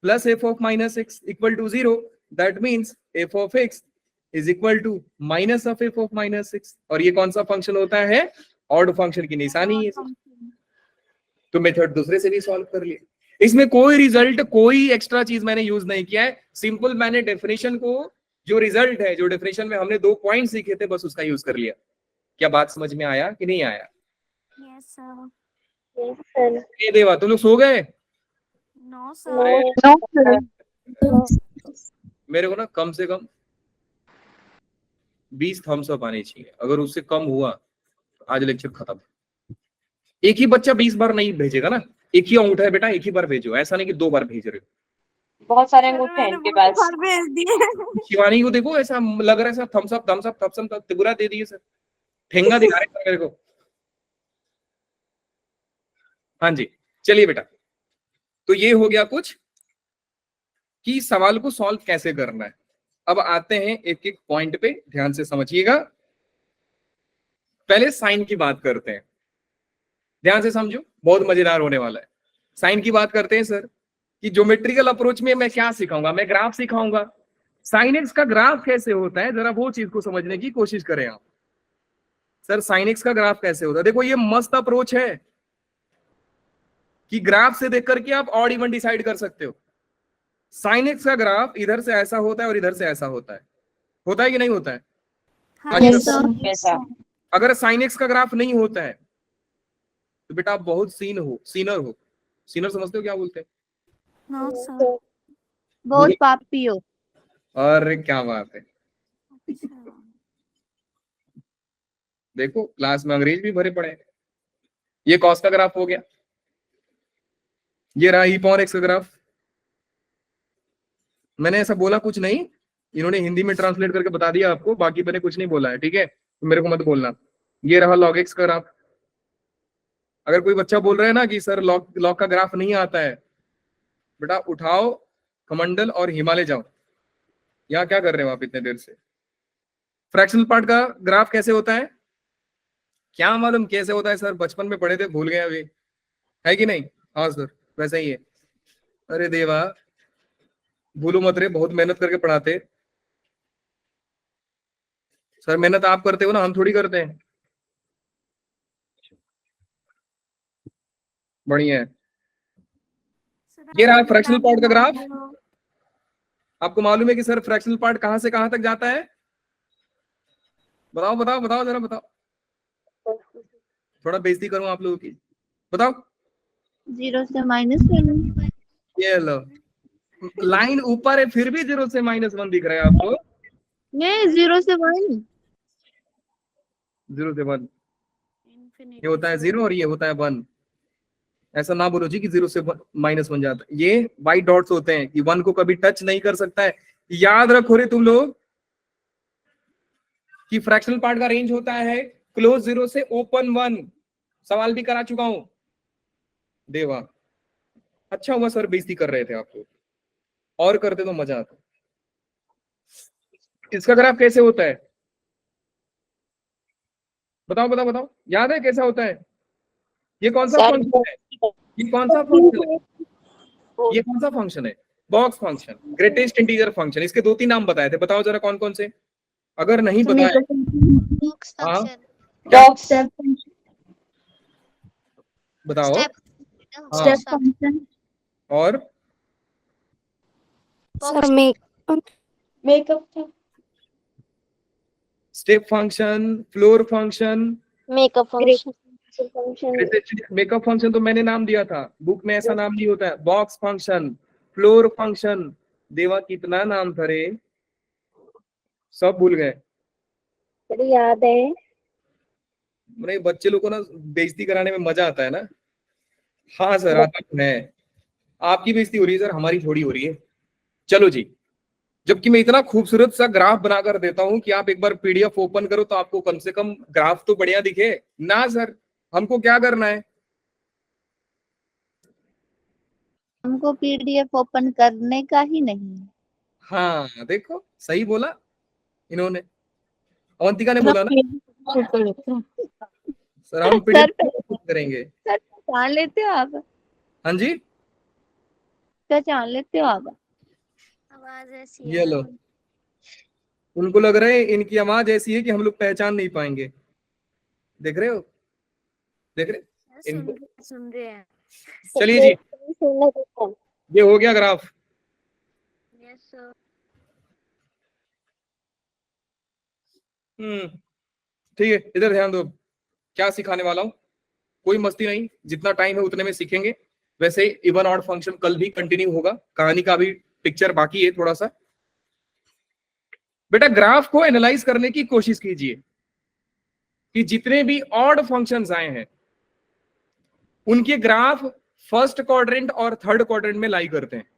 plus F of minus x equal to 0। That means F of x is equal to minus of F of minus X. और ये कौन सा फंक्शन होता है, ऑड फंक्शन की निशानी है। तो मेथड दूसरे से भी सॉल्व कर लिए, इसमें कोई रिजल्ट, कोई एक्स्ट्रा चीज मैंने यूज नहीं किया है। सिंपल मैंने डेफिनेशन को, जो रिजल्ट है, जो डेफिनेशन में हमने 2 पॉइंट सीखे थे, बस उसका यूज कर लिया। क्या बात समझ में आया कि नहीं आया? yes sir Yes, sir. ये देवा तुम लोग सो गए? no sir No, sir. मेरे को ना कम से कम 20 थम्स अप आनी चाहिए, अगर उससे कम हुआ तो आज लेक्चर खत्म। एक ही बच्चा 20 बार नहीं भेजेगा ना, एक ही अंगूठा है बेटा, एक ही बार भेजो, ऐसा नहीं कि 2 बार भेज रहे हो। बहुत सारे अंगूठे हैं इनके पास। भेज दिए शिवानी को देखो, ऐसा लग रहा है सर, थम्स अप तिगुरा दे दिए सर, ठेंगा दिखा रहे सर मेरे को। हाँ जी, चलिए बेटा, तो ये हो गया कुछ कि सवाल को सॉल्व कैसे करना है। अब आते हैं एक एक पॉइंट पे, ध्यान से समझिएगा। पहले साइन की बात करते हैं, ध्यान से समझो, बहुत मजेदार होने वाला है। साइन की बात करते हैं सर कि ज्योमेट्रिकल अप्रोच में मैं क्या सिखाऊंगा, मैं ग्राफ सिखाऊंगा। साइन एक्स का ग्राफ कैसे होता है, जरा वो चीज को समझने की कोशिश करें आप। सर साइन एक्स का ग्राफ कैसे होता है, देखो ये मस्त अप्रोच है कि ग्राफ से देख करके आप ऑड इवन डिसाइड कर सकते हो। साइन एक्स का ग्राफ इधर से ऐसा होता है और इधर से ऐसा होता है कि नहीं होता है? कैसा? अगर साइन एक्स का ग्राफ नहीं होता है तो बेटा आप बहुत सीनर हो। सीनर समझते हो क्या बोलते हैं? no sir बहुत पापी हो। अरे क्या बात है, देखो क्लास में अंग्रेज भी भरे पड़े हैं। ये कॉस का ग्राफ हो गया, ये रहा ई पावर एक्स का ग्राफ। मैंने ऐसा बोला कुछ नहीं, इन्होंने हिंदी में ट्रांसलेट करके बता दिया आपको, बाकी मैंने कुछ नहीं बोला है, ठीक है? तो मेरे को मत बोलना। ये रहा लॉग एक्स का ग्राफ, अगर कोई बच्चा बोल रहा है ना कि सर लॉग का ग्राफ नहीं आता है, बेटा उठाओ कमंडल और हिमालय जाओ। यहाँ क्या कर रहे हो आप इतने देर से? फ्रैक्शनल पार्ट का ग्राफ कैसे होता है? क्या मालूम कैसे होता है सर, बचपन में पढ़े थे, भूल गए अभी, है कि नहीं? हाँ सर वैसा ही है। अरे देवा, भूलो मत रे, बहुत मेहनत करके पढ़ाते। सर मेहनत आप करते हो ना, हम थोड़ी करते हैं। बढ़िया है। ये रहा फ्रैक्शनल पार्ट का ग्राफ। आपको मालूम है कि सर फ्रैक्शनल पार्ट कहां से कहां तक जाता है? बताओ बताओ बताओ जरा बताओ, थोड़ा बेइज्जती करूं आप लोगों की, बताओ। 0 से -1। ये लो, लाइन ऊपर है फिर भी 0 से -1 दिख रहा है आपको। नहीं, 0 से 1। 0 से 1 ये होता है 0 और ये होता है 1। ऐसा ना बोलो जी कि 0 से -1 जाता है। ये वाइट डॉट्स होते हैं कि 1 को कभी टच नहीं कर सकता है। याद रखो रे तुम लोग कि फ्रैक्शनल पार्ट का रेंज होता है क्लोज 0 से ओपन 1। सवाल भी करा चुका हूं। देवा, अच्छा हुआ सर बेइज्जती कर रहे थे आप लोग, और करते तो मजा आता। इसका ग्राफ कैसे होता है? बताओ बताओ बताओ, याद है कैसा होता है? ये कौन सा फंक्शन है? ये कौन सा फंक्शन है? ये कौन सा फंक्शन है? Box function, greatest integer function. इसके 2-3 नाम बताए थे, बताओ जरा कौन कौन से, अगर नहीं बताए। हाँ बताओ। हाँ और sir makeup step function, floor function, makeup function makeup function तो मैंने नाम दिया था, बुक में ऐसा नाम नहीं होता है। बॉक्स फंक्शन, फ्लोर फंक्शन, देवा कितना नाम था रे, सब भूल गए। याद है। मेरे बच्चे लोग को ना बेइज्जती कराने में मजा आता है ना। हाँ सर आता है। आपकी बेइज्जती हो रही है सर, हमारी थोड़ी हो रही है। चलो जी, जबकि मैं इतना खूबसूरत सा ग्राफ बनाकर देता हूं कि आप एक बार पीडीएफ ओपन करो तो आपको कम से कम ग्राफ तो बढ़िया दिखे ना। सर हमको क्या करना है? हमको पीडीएफ ओपन करने का ही नहीं। हाँ देखो सही बोला इन्होंने, अवंतिका ने बोला ना। सर हम पीडीएफ करेंगे। सर पहचान लेते हो आप? हाँ जी, पहचान लेते हो आप? आवाज ऐसी ये है लो, ना। उनको लग रहा है इनकी आवाज ऐसी है कि हम लोग पहचान नहीं पाएंगे। देख रहे हो, देख रहे इनको। सुन रहे हैं। चलिए जी, ये हो गया ग्राफ। Yes sir. ठीक है, इधर ध्यान दो, क्या सिखाने वाला हूं। कोई मस्ती नहीं, जितना टाइम है उतने में सीखेंगे। वैसे इवन ऑड फंक्शन कल भी कंटिन्यू होगा, कहानी का भी पिक्चर बाकी है थोड़ा सा। बेटा ग्राफ को एनालाइज करने की कोशिश कीजिए कि जितने भी ऑड फंक्शंस आए हैं उनके ग्राफ फर्स्ट क्वाड्रेंट और थर्ड क्वाड्रेंट में लाई करते हैं।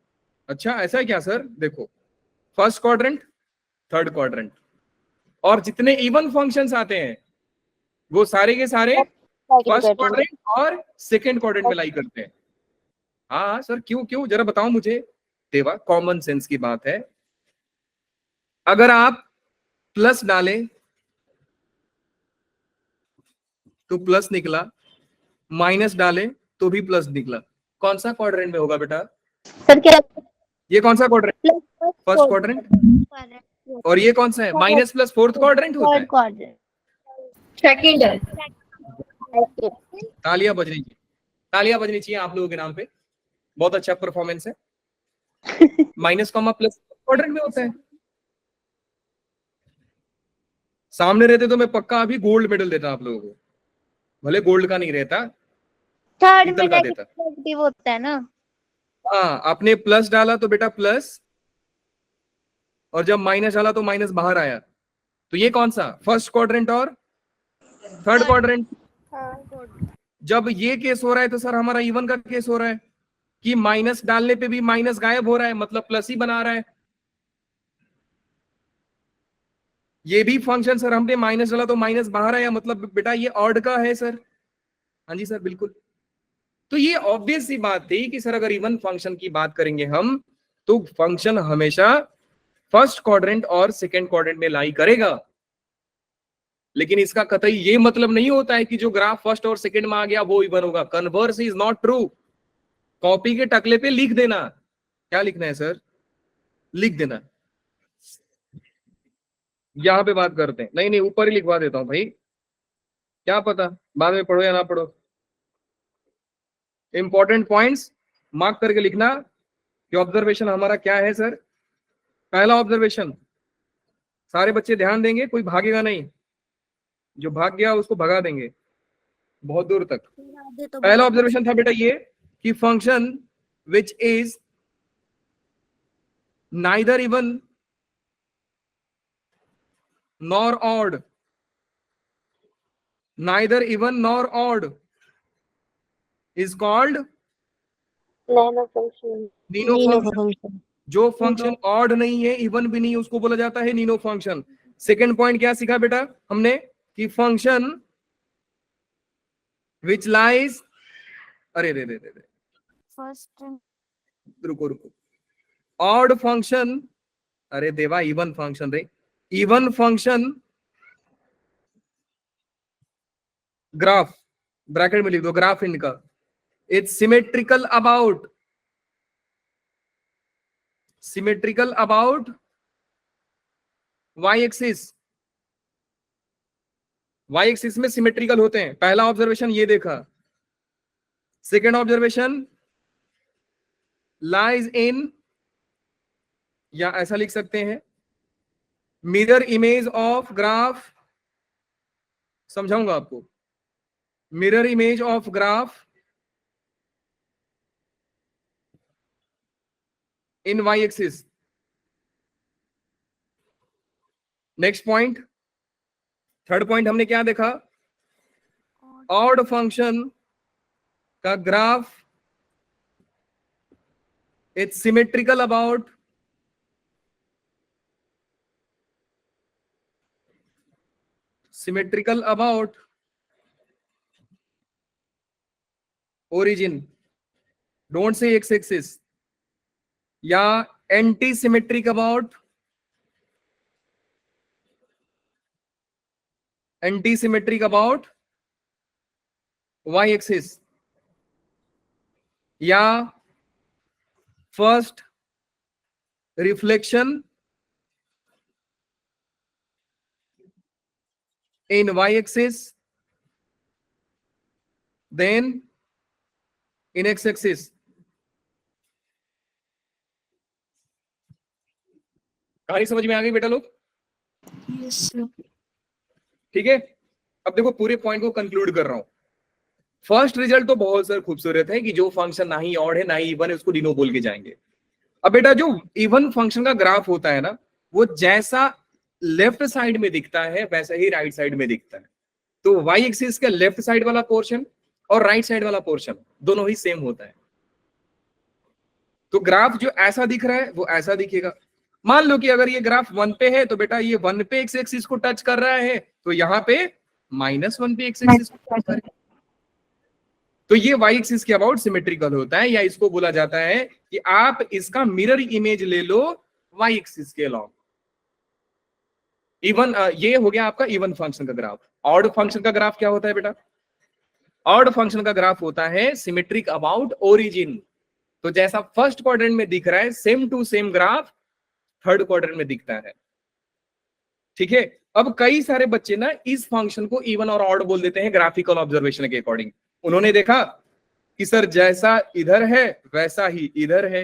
अच्छा ऐसा है क्या सर? देखो, फर्स्ट क्वाड्रेंट, थर्ड क्वाड्रेंट, और जितने इवन फंक्शंस आते हैं वो सारे के सारे फर्स्ट क्वाड्रेंट और सेकंड क्वाड्रेंट में लाई करते हैं। हाँ सर क्यों क्यों जरा बताओ मुझे। देवा कॉमन सेंस की बात है, अगर आप प्लस डालें तो प्लस निकला, माइनस डालें तो भी प्लस निकला, कौन सा क्वाड्रेंट में होगा बेटा? सर क्या? ये कौन सा क्वाड्रेंट? First quadrant. और ये कौन सा है? माइनस प्लस फोर्थ क्वाड्रेंट होता है। क्वाड्रेंट सेकंड है। तालियां बजनी चाहिए, तालियां बजनी चाहिए आप लोगों के नाम पे, बहुत अच्छा परफॉर्मेंस है। माइनस कॉमा प्लस क्वाड्रेंट में होता है। सामने रहते तो मैं पक्का अभी गोल्ड मेडल देता आप लोगों को, भले गोल्ड का नहीं रहता, थर्ड में पीतल का देता। नेगेटिव होता है ना। हाँ आपने प्लस डाला तो बेटा प्लस, और जब माइनस डाला तो माइनस बाहर आया। तो ये कौन सा? फर्स्ट क्वाड्रेंट और थर्ड क्वाड्रेंट। जब ये केस हो रहा है तो सर हमारा इवन का केस हो रहा है कि माइनस डालने पे भी माइनस गायब हो रहा है, मतलब प्लस ही बना रहा है। ये भी फंक्शन सर हमने माइनस डाला तो माइनस बाहर आया, मतलब बेटा ये ऑड का है सर। हाँ जी सर बिल्कुल। तो ये ऑब्वियस सी बात थी कि सर अगर इवन फंक्शन की बात करेंगे हम तो फंक्शन हमेशा फर्स्ट क्वाड्रेंट और सेकंड क्वाड्रेंट में लाई करेगा, लेकिन इसका कतई ये मतलब नहीं होता है कि जो ग्राफ फर्स्ट और सेकंड में आ गया वो इवन होगा। Converse is not true. Copy के टकले पे लिख देना, क्या लिखना है सर, लिख देना। यहां पे बात करते हैं, नहीं नहीं ऊपर ही लिखवा देता हूं भाई, क्या पता बाद में पढ़ो या ना पढ़ो। इंपॉर्टेंट पॉइंट्स मार्क करके लिखना कि ऑब्जर्वेशन हमारा क्या है सर। पहला ऑब्जर्वेशन, सारे बच्चे ध्यान देंगे, कोई भागेगा नहीं, जो भाग गया उसको भगा देंगे बहुत दूर तक। पहला ऑब्जर्वेशन था बेटा ये कि function which is neither even nor odd, neither even nor odd is called nano function. Nino function. जो फंक्शन ऑड नहीं है, इवन भी नहीं, उसको बोला जाता है नीनो फंक्शन। सेकंड पॉइंट क्या सीखा बेटा हमने कि फंक्शन विच लाइज, अरे रे रे रे रे फर्स्ट रुको रुको, ऑड फंक्शन, अरे देवा इवन फंक्शन रे, इवन फंक्शन ग्राफ, ब्रैकेट में लिख दो ग्राफ इनका, it's symmetrical about, symmetrical about Y axis, Y axis में सिमेट्रिकल होते हैं। पहला ऑब्जर्वेशन ये देखा। सेकेंड ऑब्जर्वेशन लाइज इन, या ऐसा लिख सकते हैं मिरर इमेज ऑफ ग्राफ, समझाऊंगा आपको, mirror image of graph in y axis. Next point, third point हमने क्या देखा, ऑड फंक्शन का graph its symmetrical about symmetrical about origin, don't say x axis, या anti symmetric about, anti symmetric about Y axis, या first reflection in y-axis, then in x-axis। कहानी समझ में आ गई बेटा लोग? ठीक है, अब देखो पूरे पॉइंट को कंक्लूड कर रहा हूं। फर्स्ट रिजल्ट तो बहुत सर खूबसूरत है कि जो फंक्शन ना ही ऑड है ना ही इवन है उसको डिनो बोल के जाएंगे। अब बेटा जो इवन फंक्शन का ग्राफ होता है ना, वो जैसा लेफ्ट साइड में दिखता है वैसा ही राइट साइड में दिखता है। तो वाई एक्सिस का लेफ्ट साइड वाला पोर्शन और राइट साइड वाला पोर्शन दोनों ही सेम होता है। तो ग्राफ जो ऐसा दिख रहा है वो ऐसा दिखेगा। मान लो कि अगर ये ग्राफ 1 पे है तो बेटा ये 1 पे एक्स एक्सिस को टच कर रहा है, तो यहाँ पे -1 पे एक्स एक्सिस को टच कर रहा है। तो ये वाई एक्सिस के अबाउट सिमेट्रिकल होता है, या इसको बोला जाता है कि आप इसका मिरर इमेज ले लो वाई एक्सिस के अलॉन्ग। इवन ये हो गया आपका इवन फंक्शन का ग्राफ। ऑड फंक्शन का ग्राफ क्या होता है बेटा? ऑड फंक्शन का ग्राफ होता है सिमेट्रिक अबाउट ओरिजिन। तो जैसा फर्स्ट क्वाड्रेंट में दिख रहा है same to same graph third quadrant में दिखता है। ठीक है, अब कई सारे बच्चे ना इस फंक्शन को इवन और ऑड बोल देते हैं ग्राफिकल ऑब्जर्वेशन के अकॉर्डिंग। उन्होंने देखा कि सर जैसा इधर है वैसा ही इधर है।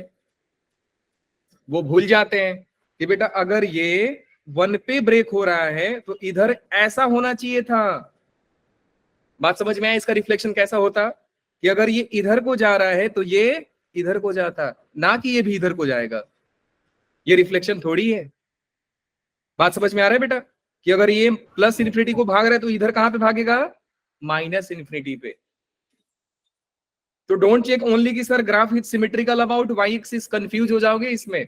वो भूल जाते हैं कि बेटा अगर ये 1 पे ब्रेक हो रहा है तो इधर ऐसा होना चाहिए था। बात समझ में आया? इसका रिफ्लेक्शन कैसा होता कि अगर ये इधर को जा रहा है तो ये इधर को जाता, ना कि ये भी इधर को जाएगा। ये रिफ्लेक्शन थोड़ी है। बात समझ में आ रहा है बेटा कि अगर ये प्लस इन्फिनिटी को भाग रहा है तो इधर कहां पे भागेगा? माइनस इन्फिनिटी पे। तो डोंट चेक ओनली कि sir graph is symmetrical about Y axis, confuse हो जाओगे इसमें।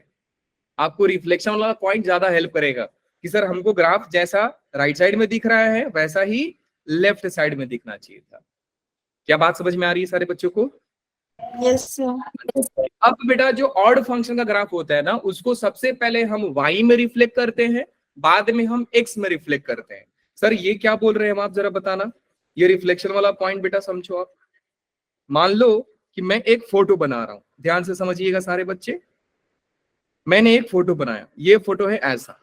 आपको रिफ्लेक्शन वाला पॉइंट ज्यादा हेल्प करेगा कि सर हमको ग्राफ जैसा राइट साइड में दिख रहा है वैसा ही लेफ्ट साइड में दिखना चाहिए था। क्या बात समझ में आ रही है सारे बच्चों को? Yes sir. अब बेटा जो ऑड फंक्शन का ग्राफ होता है ना, उसको सबसे पहले हम y में रिफ्लेक्ट करते हैं, बाद में हम x में रिफ्लेक्ट करते हैं। सर ये क्या बोल रहे हैं हम, आप जरा बताना। ये रिफ्लेक्शन वाला पॉइंट बेटा समझो आप। मान लो कि मैं एक फोटो बना रहा हूं, ध्यान से समझिएगा सारे बच्चे। मैंने एक फोटो बनाया, ये फोटो है ऐसा।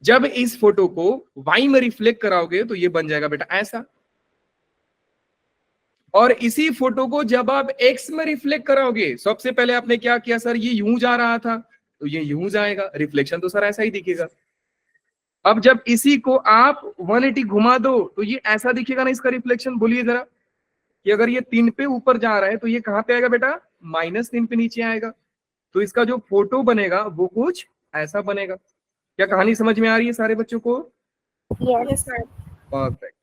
जब इस फोटो को y में रिफ्लेक्ट कराओगे तो ये बन जाएगा बेटा ऐसा। और इसी फोटो को जब आप x में रिफ्लेक्ट कराओगे, सबसे पहले आपने क्या किया सर, ये यूं जा रहा था तो ये यूं जाएगा, रिफ्लेक्शन तो सर ऐसा ही दिखेगा। अब जब इसी को आप 180 घुमा दो तो ये ऐसा दिखेगा ना इसका रिफ्लेक्शन। बोलिए जरा कि अगर ये 3 पे ऊपर जा रहा है तो ये कहां पे आएगा बेटा, -3 पे नीचे आएगा। तो इसका जो फोटो बनेगा वो कुछ ऐसा बनेगा। क्या कहानी समझ में आ रही है सारे बच्चों को? Yes sir. परफेक्ट।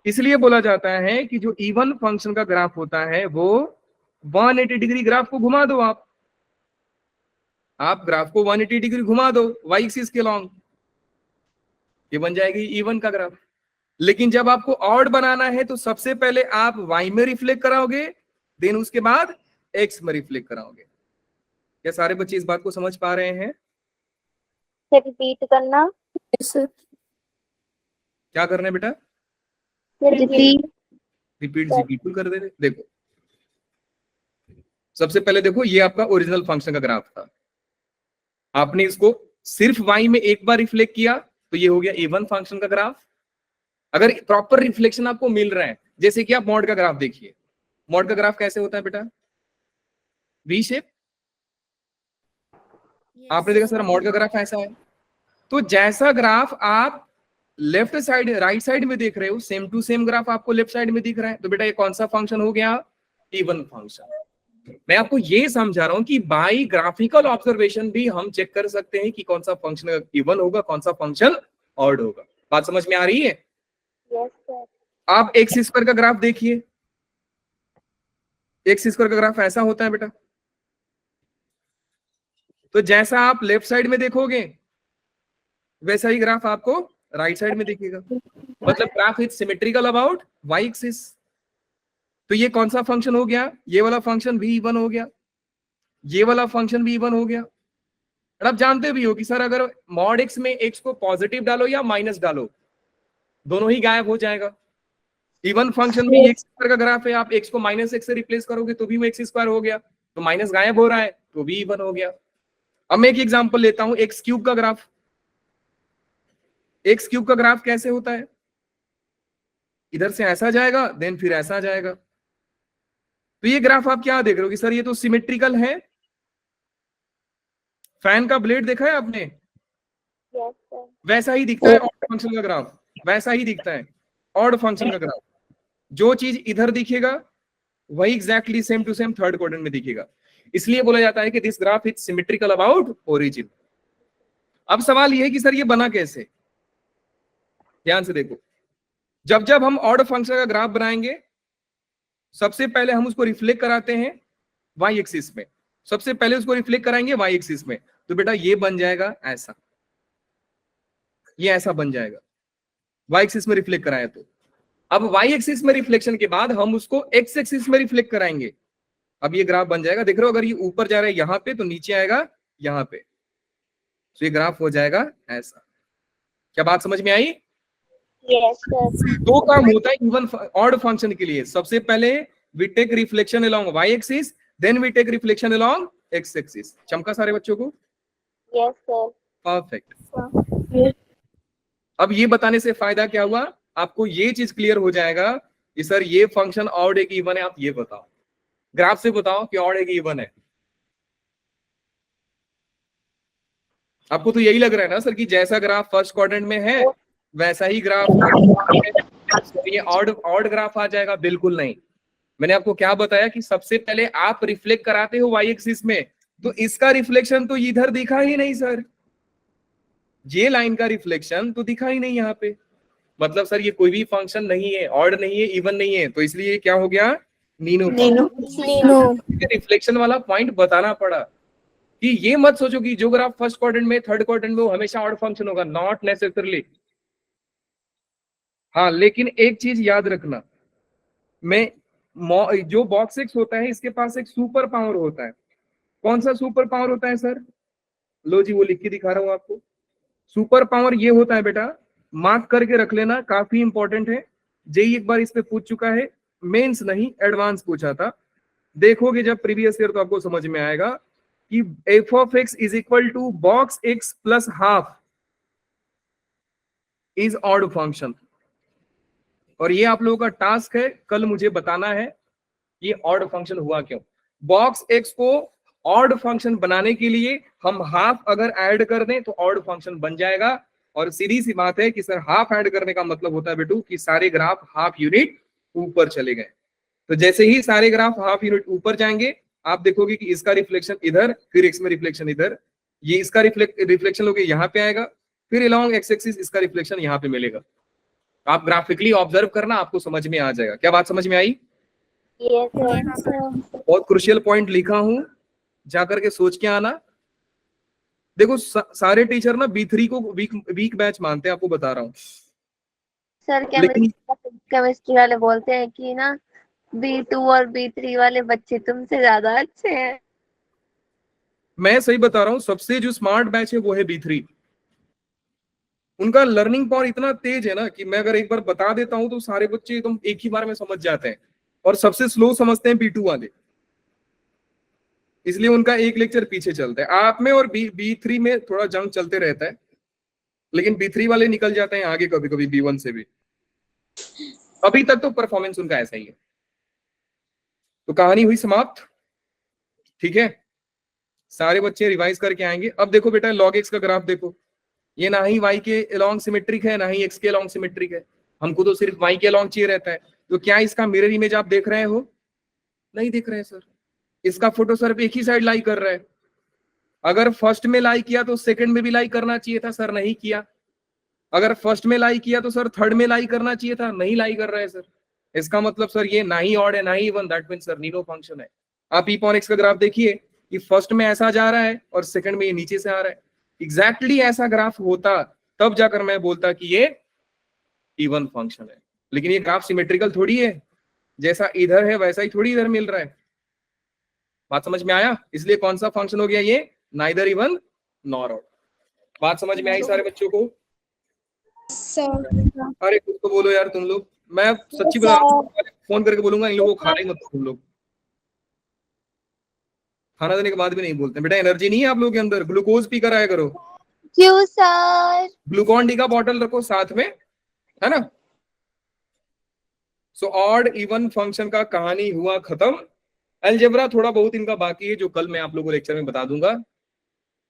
इसलिए बोला जाता है कि जो इवन फंक्शन का ग्राफ होता है वो 180 डिग्री ग्राफ को घुमा दो आप ग्राफ को 180 डिग्री घुमा दो y एक्सिस के लॉन्ग, ये बन जाएगी इवन का ग्राफ। लेकिन जब आपको ऑड बनाना है तो सबसे पहले आप y में रिफ्लेक्ट कराओगे, देन उसके बाद x में रिफ्लेक्ट कराओगे। क्या सारे बच्चे इस बात को समझ पा रहे हैं? रिपीट करना। Yes sir. क्या करना है बेटा? रिपीट। रिपीट जी बिल्कुल कर दे रहे। देखो सबसे पहले देखो, ये आपका ओरिजिनल फंक्शन का ग्राफ था। आपने इसको सिर्फ y में एक बार रिफ्लेक्ट किया तो ये हो गया इवन फंक्शन का ग्राफ। अगर प्रॉपर रिफ्लेक्शन आपको मिल रहा है, जैसे कि आप मॉड का ग्राफ देखिए। मॉड का ग्राफ कैसे होता है बेटा? V shape. आपने देखा सर मॉड का ग्राफ ऐसा है। तो जैसा ग्राफ आप लेफ्ट साइड राइट साइड में देख रहे हो, सेम टू सेम ग्राफ आपको लेफ्ट साइड में दिख रहा है। तो बेटा ये कौन सा फंक्शन हो गया? Even function. मैं आपको ये समझा रहा हूं कि बाई ग्राफिकल ऑब्जर्वेशन भी हम चेक कर सकते हैं कि कौन सा फंक्शन इवन होगा, कौन सा फंक्शन ऑड होगा। बात समझ में आ रही है? Yes sir. आप एक्स स्क्वायर का ग्राफ देखिए। एक्स स्क्वायर का ग्राफ ऐसा होता है बेटा। तो जैसा आप लेफ्ट साइड में देखोगे वैसा ही ग्राफ आपको राइट साइड में दिखेगा। मतलब graph is symmetrical about y axis. तो ये कौन सा फंक्शन हो गया? ये वाला फंक्शन भी इवन हो गया, ये वाला फंक्शन भी इवन हो गया। और आप जानते भी हो कि सर अगर मॉड x में x को पॉजिटिव डालो या माइनस डालो, दोनों ही गायब हो जाएगा। इवन फंक्शन में एक्स स्क्वायर का ग्राफ है, आप x को -x से रिप्लेस करोगे तो भी वो एक्स स्क्वायर हो गया, तो माइनस गायब हो रहा है तो भी इवन हो गया। अब मैं एक एग्जांपल लेता हूं, एक्स क्यूब का ग्राफ। एक्स क्यूब का ग्राफ कैसे होता है? इधर से ऐसा जाएगा, देन फिर ऐसा जाएगा। तो ये ग्राफ आप क्या देख रहे हो कि सर ये तो सिमेट्रिकल है। फैन का ब्लेड देखा है आपने? Yes sir. वैसा ही दिखता है ऑड फंक्शन का ग्राफ, वैसा ही दिखता है ऑड फंक्शन का ग्राफ। जो चीज इधर दिखेगा वही exactly same to same third quadrant में दिखेगा। इसलिए बोला जाता है कि this graph is symmetrical about origin. अब सवाल ये है कि सर ये बना कैसे? ध्यान से देखो, जब जब हम ऑड फंक्शन का ग्राफ बनाएंगे सबसे पहले हम उसको रिफ्लेक्ट कराते हैं y एक्सिस में। सबसे पहले उसको रिफ्लेक्ट कराएंगे y एक्सिस में, तो बेटा ये बन जाएगा ऐसा, ये ऐसा बन जाएगा y एक्सिस में रिफ्लेक्ट कराया तो। अब y एक्सिस में रिफ्लेक्शन के बाद हम उसको x एक्सिस में रिफ्लेक्ट कराएंगे। अब ये ग्राफ बन जाएगा, देख रहे हो अगर ये ऊपर जा रहा है यहां पे तो नीचे आएगा यहां पे, तो ये ग्राफ हो जाएगा ऐसा। क्या बात समझ में आई? Yes sir. दो काम होता है इवन ऑड फंक्शन के लिए। सबसे पहले we take reflection along y axis, then we take reflection along x axis. चमका सारे बच्चों को? Yes sir. परफेक्ट। अब ये बताने से फायदा क्या हुआ? आपको ये चीज क्लियर हो जाएगा कि सर ये फंक्शन ऑड है कि इवन है। आप ये बताओ, ग्राफ से बताओ कि ऑड है कि इवन है। आपको तो यही लग रहा है ना सर कि जैसा ग्राफ फर्स्ट क्वाड्रेंट में है वैसा ही ग्राफ ये ऑड ग्राफ आ जाएगा। बिल्कुल नहीं। मैंने आपको क्या बताया कि सबसे पहले आप रिफ्लेक्ट कराते हो y एक्सिस में, तो इसका रिफ्लेक्शन तो इधर दिखा ही नहीं सर, ये लाइन का रिफ्लेक्शन तो दिखा ही नहीं यहाँ पे। मतलब सर ये कोई भी फंक्शन नहीं है, ऑड नहीं है, इवन नहीं है, तो इसलिए क्या हो गया? नीनो। रिफ्लेक्शन वाला पॉइंट बताना पड़ा कि ये मत सोचो कि जो ग्राफ फर्स्ट क्वाड्रेंट में थर्ड क्वाड्रेंट में वो हमेशा ऑड फंक्शन होगा, नॉट नेसेसरली। हाँ लेकिन एक चीज याद रखना, में जो बॉक्स एक्स होता है इसके पास एक सुपर पावर होता है। कौन सा सुपर पावर होता है सर? लो जी वो लिख के दिखा रहा हूं आपको। सुपर पावर ये होता है बेटा, मार्क करके रख लेना, काफी इंपॉर्टेंट है। जेई एक बार इस पे पूछ चुका है, मेंस नहीं एडवांस पूछा था। देखोगे जब प्रीवियस ईयर तो आपको समझ में आएगा कि F of x is equal to box X plus half is odd function. और ये आप लोगों का टास्क है, कल मुझे बताना है ये ऑड फंक्शन हुआ क्यों। बॉक्स एक्स को ऑड फंक्शन बनाने के लिए हम हाफ अगर ऐड कर दें तो ऑड फंक्शन बन जाएगा। और सीधी सी बात है कि सर हाफ ऐड करने का मतलब होता है बेटू कि सारे ग्राफ हाफ यूनिट ऊपर चले गए। तो जैसे ही सारे ग्राफ हाफ यूनिट ऊपर जाएंगे आप देखोगे कि इसका रिफ्लेक्शन इधर, फिर एक्स में रिफ्लेक्शन इधर, ये इसका रिफ्लेक्शन लोगे यहाँ पे आएगा, फिर अलॉन्ग एक्स एक्सिस इसका रिफ्लेक्शन यहाँ पे मिलेगा। आप ग्राफिकली ऑब्जर्व करना, आपको समझ में आ जाएगा। क्या बात समझ में आई? बहुत क्रुशियल पॉइंट लिखा हूं, जाकर के सोच के आना। देखो सारे टीचर ना B3 को वीक बैच मानते हैं, आपको बता रहा हूँ। सर लेकिन केमिस्ट्री वाले बोलते हैं कि ना B2 और B3 वाले बच्चे तुमसे ज्यादा अच्छे हैं। मैं सही बता रहा हूँ, सबसे जो स्मार्ट बैच है वो है B3। उनका लर्निंग पावर इतना तेज है ना कि मैं अगर एक बार बता देता हूं तो सारे बच्चे एकदम एक ही बार में समझ जाते हैं। और सबसे स्लो समझते हैं B2 वाले, इसलिए उनका एक लेक्चर पीछे चलता है। आप में और B3 में थोड़ा जंग चलते रहता है, लेकिन B3 वाले निकल जाते हैं आगे कभी कभी B1 से भी। अभी तक तो परफॉर्मेंस उनका ऐसा ही है। तो कहानी हुई समाप्त, ठीक है। सारे बच्चे रिवाइज करके आएंगे। अब देखो बेटा log x का ग्राफ देखो, ये ना ही y के अलोंग सिमेट्रिक है ना ही x के अलोंग सिमेट्रिक है। हमको तो सिर्फ y के अलोंग चाहिए रहता है। तो क्या इसका मिरर इमेज आप देख रहे हो? नहीं देख रहे हैं सर। इसका फोटो सिर्फ एक ही साइड लाई कर रहा है। अगर फर्स्ट में लाई किया तो सेकंड में भी लाई करना चाहिए था, सर नहीं किया। अगर फर्स्ट में लाई किया तो सर थर्ड में लाई करना चाहिए था, नहीं लाई कर रहा है सर। इसका मतलब सर ये ना ही ऑड है ना ही even, that means sir neno function है। आप e पॉन x का ग्राफ देखिए कि फर्स्ट में ऐसा जा रहा है और सेकंड में ये नीचे से आ रहा है। एग्जैक्टली ऐसा ग्राफ होता तब जाकर मैं बोलता कि ये इवन फंक्शन है। लेकिन ये ग्राफ सिमेट्रिकल थोड़ी है, जैसा इधर है वैसा ही थोड़ी इधर मिल रहा है। बात समझ में आया? इसलिए कौन सा फंक्शन हो गया ये? Neither even nor odd. बात समझ में आई सारे बच्चों को? अरे कुछ तो बोलो यार तुम लोग। मैं सच्ची बता रहा हूं, फोन करके बोलूंगा इन लोगों को खाना ही मत दो तुम लोग। खाना देने के बाद भी नहीं बोलते। बेटा एनर्जी नहीं है आप लोगों के अंदर, ग्लूकोज पी कर आया करो। क्यों सर? ग्लूकॉन डी का बॉटल रखो साथ में, है ना। सो ऑड इवन फंक्शन का कहानी हुआ खत्म। अलजेब्रा थोड़ा बहुत इनका बाकी है जो कल मैं आप लोगों को लेक्चर में बता दूंगा।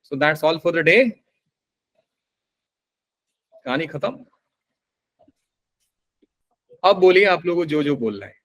So that's all for the day. कहानी खत्म। अब बोलिए आप लोगों को जो जो बोलना है।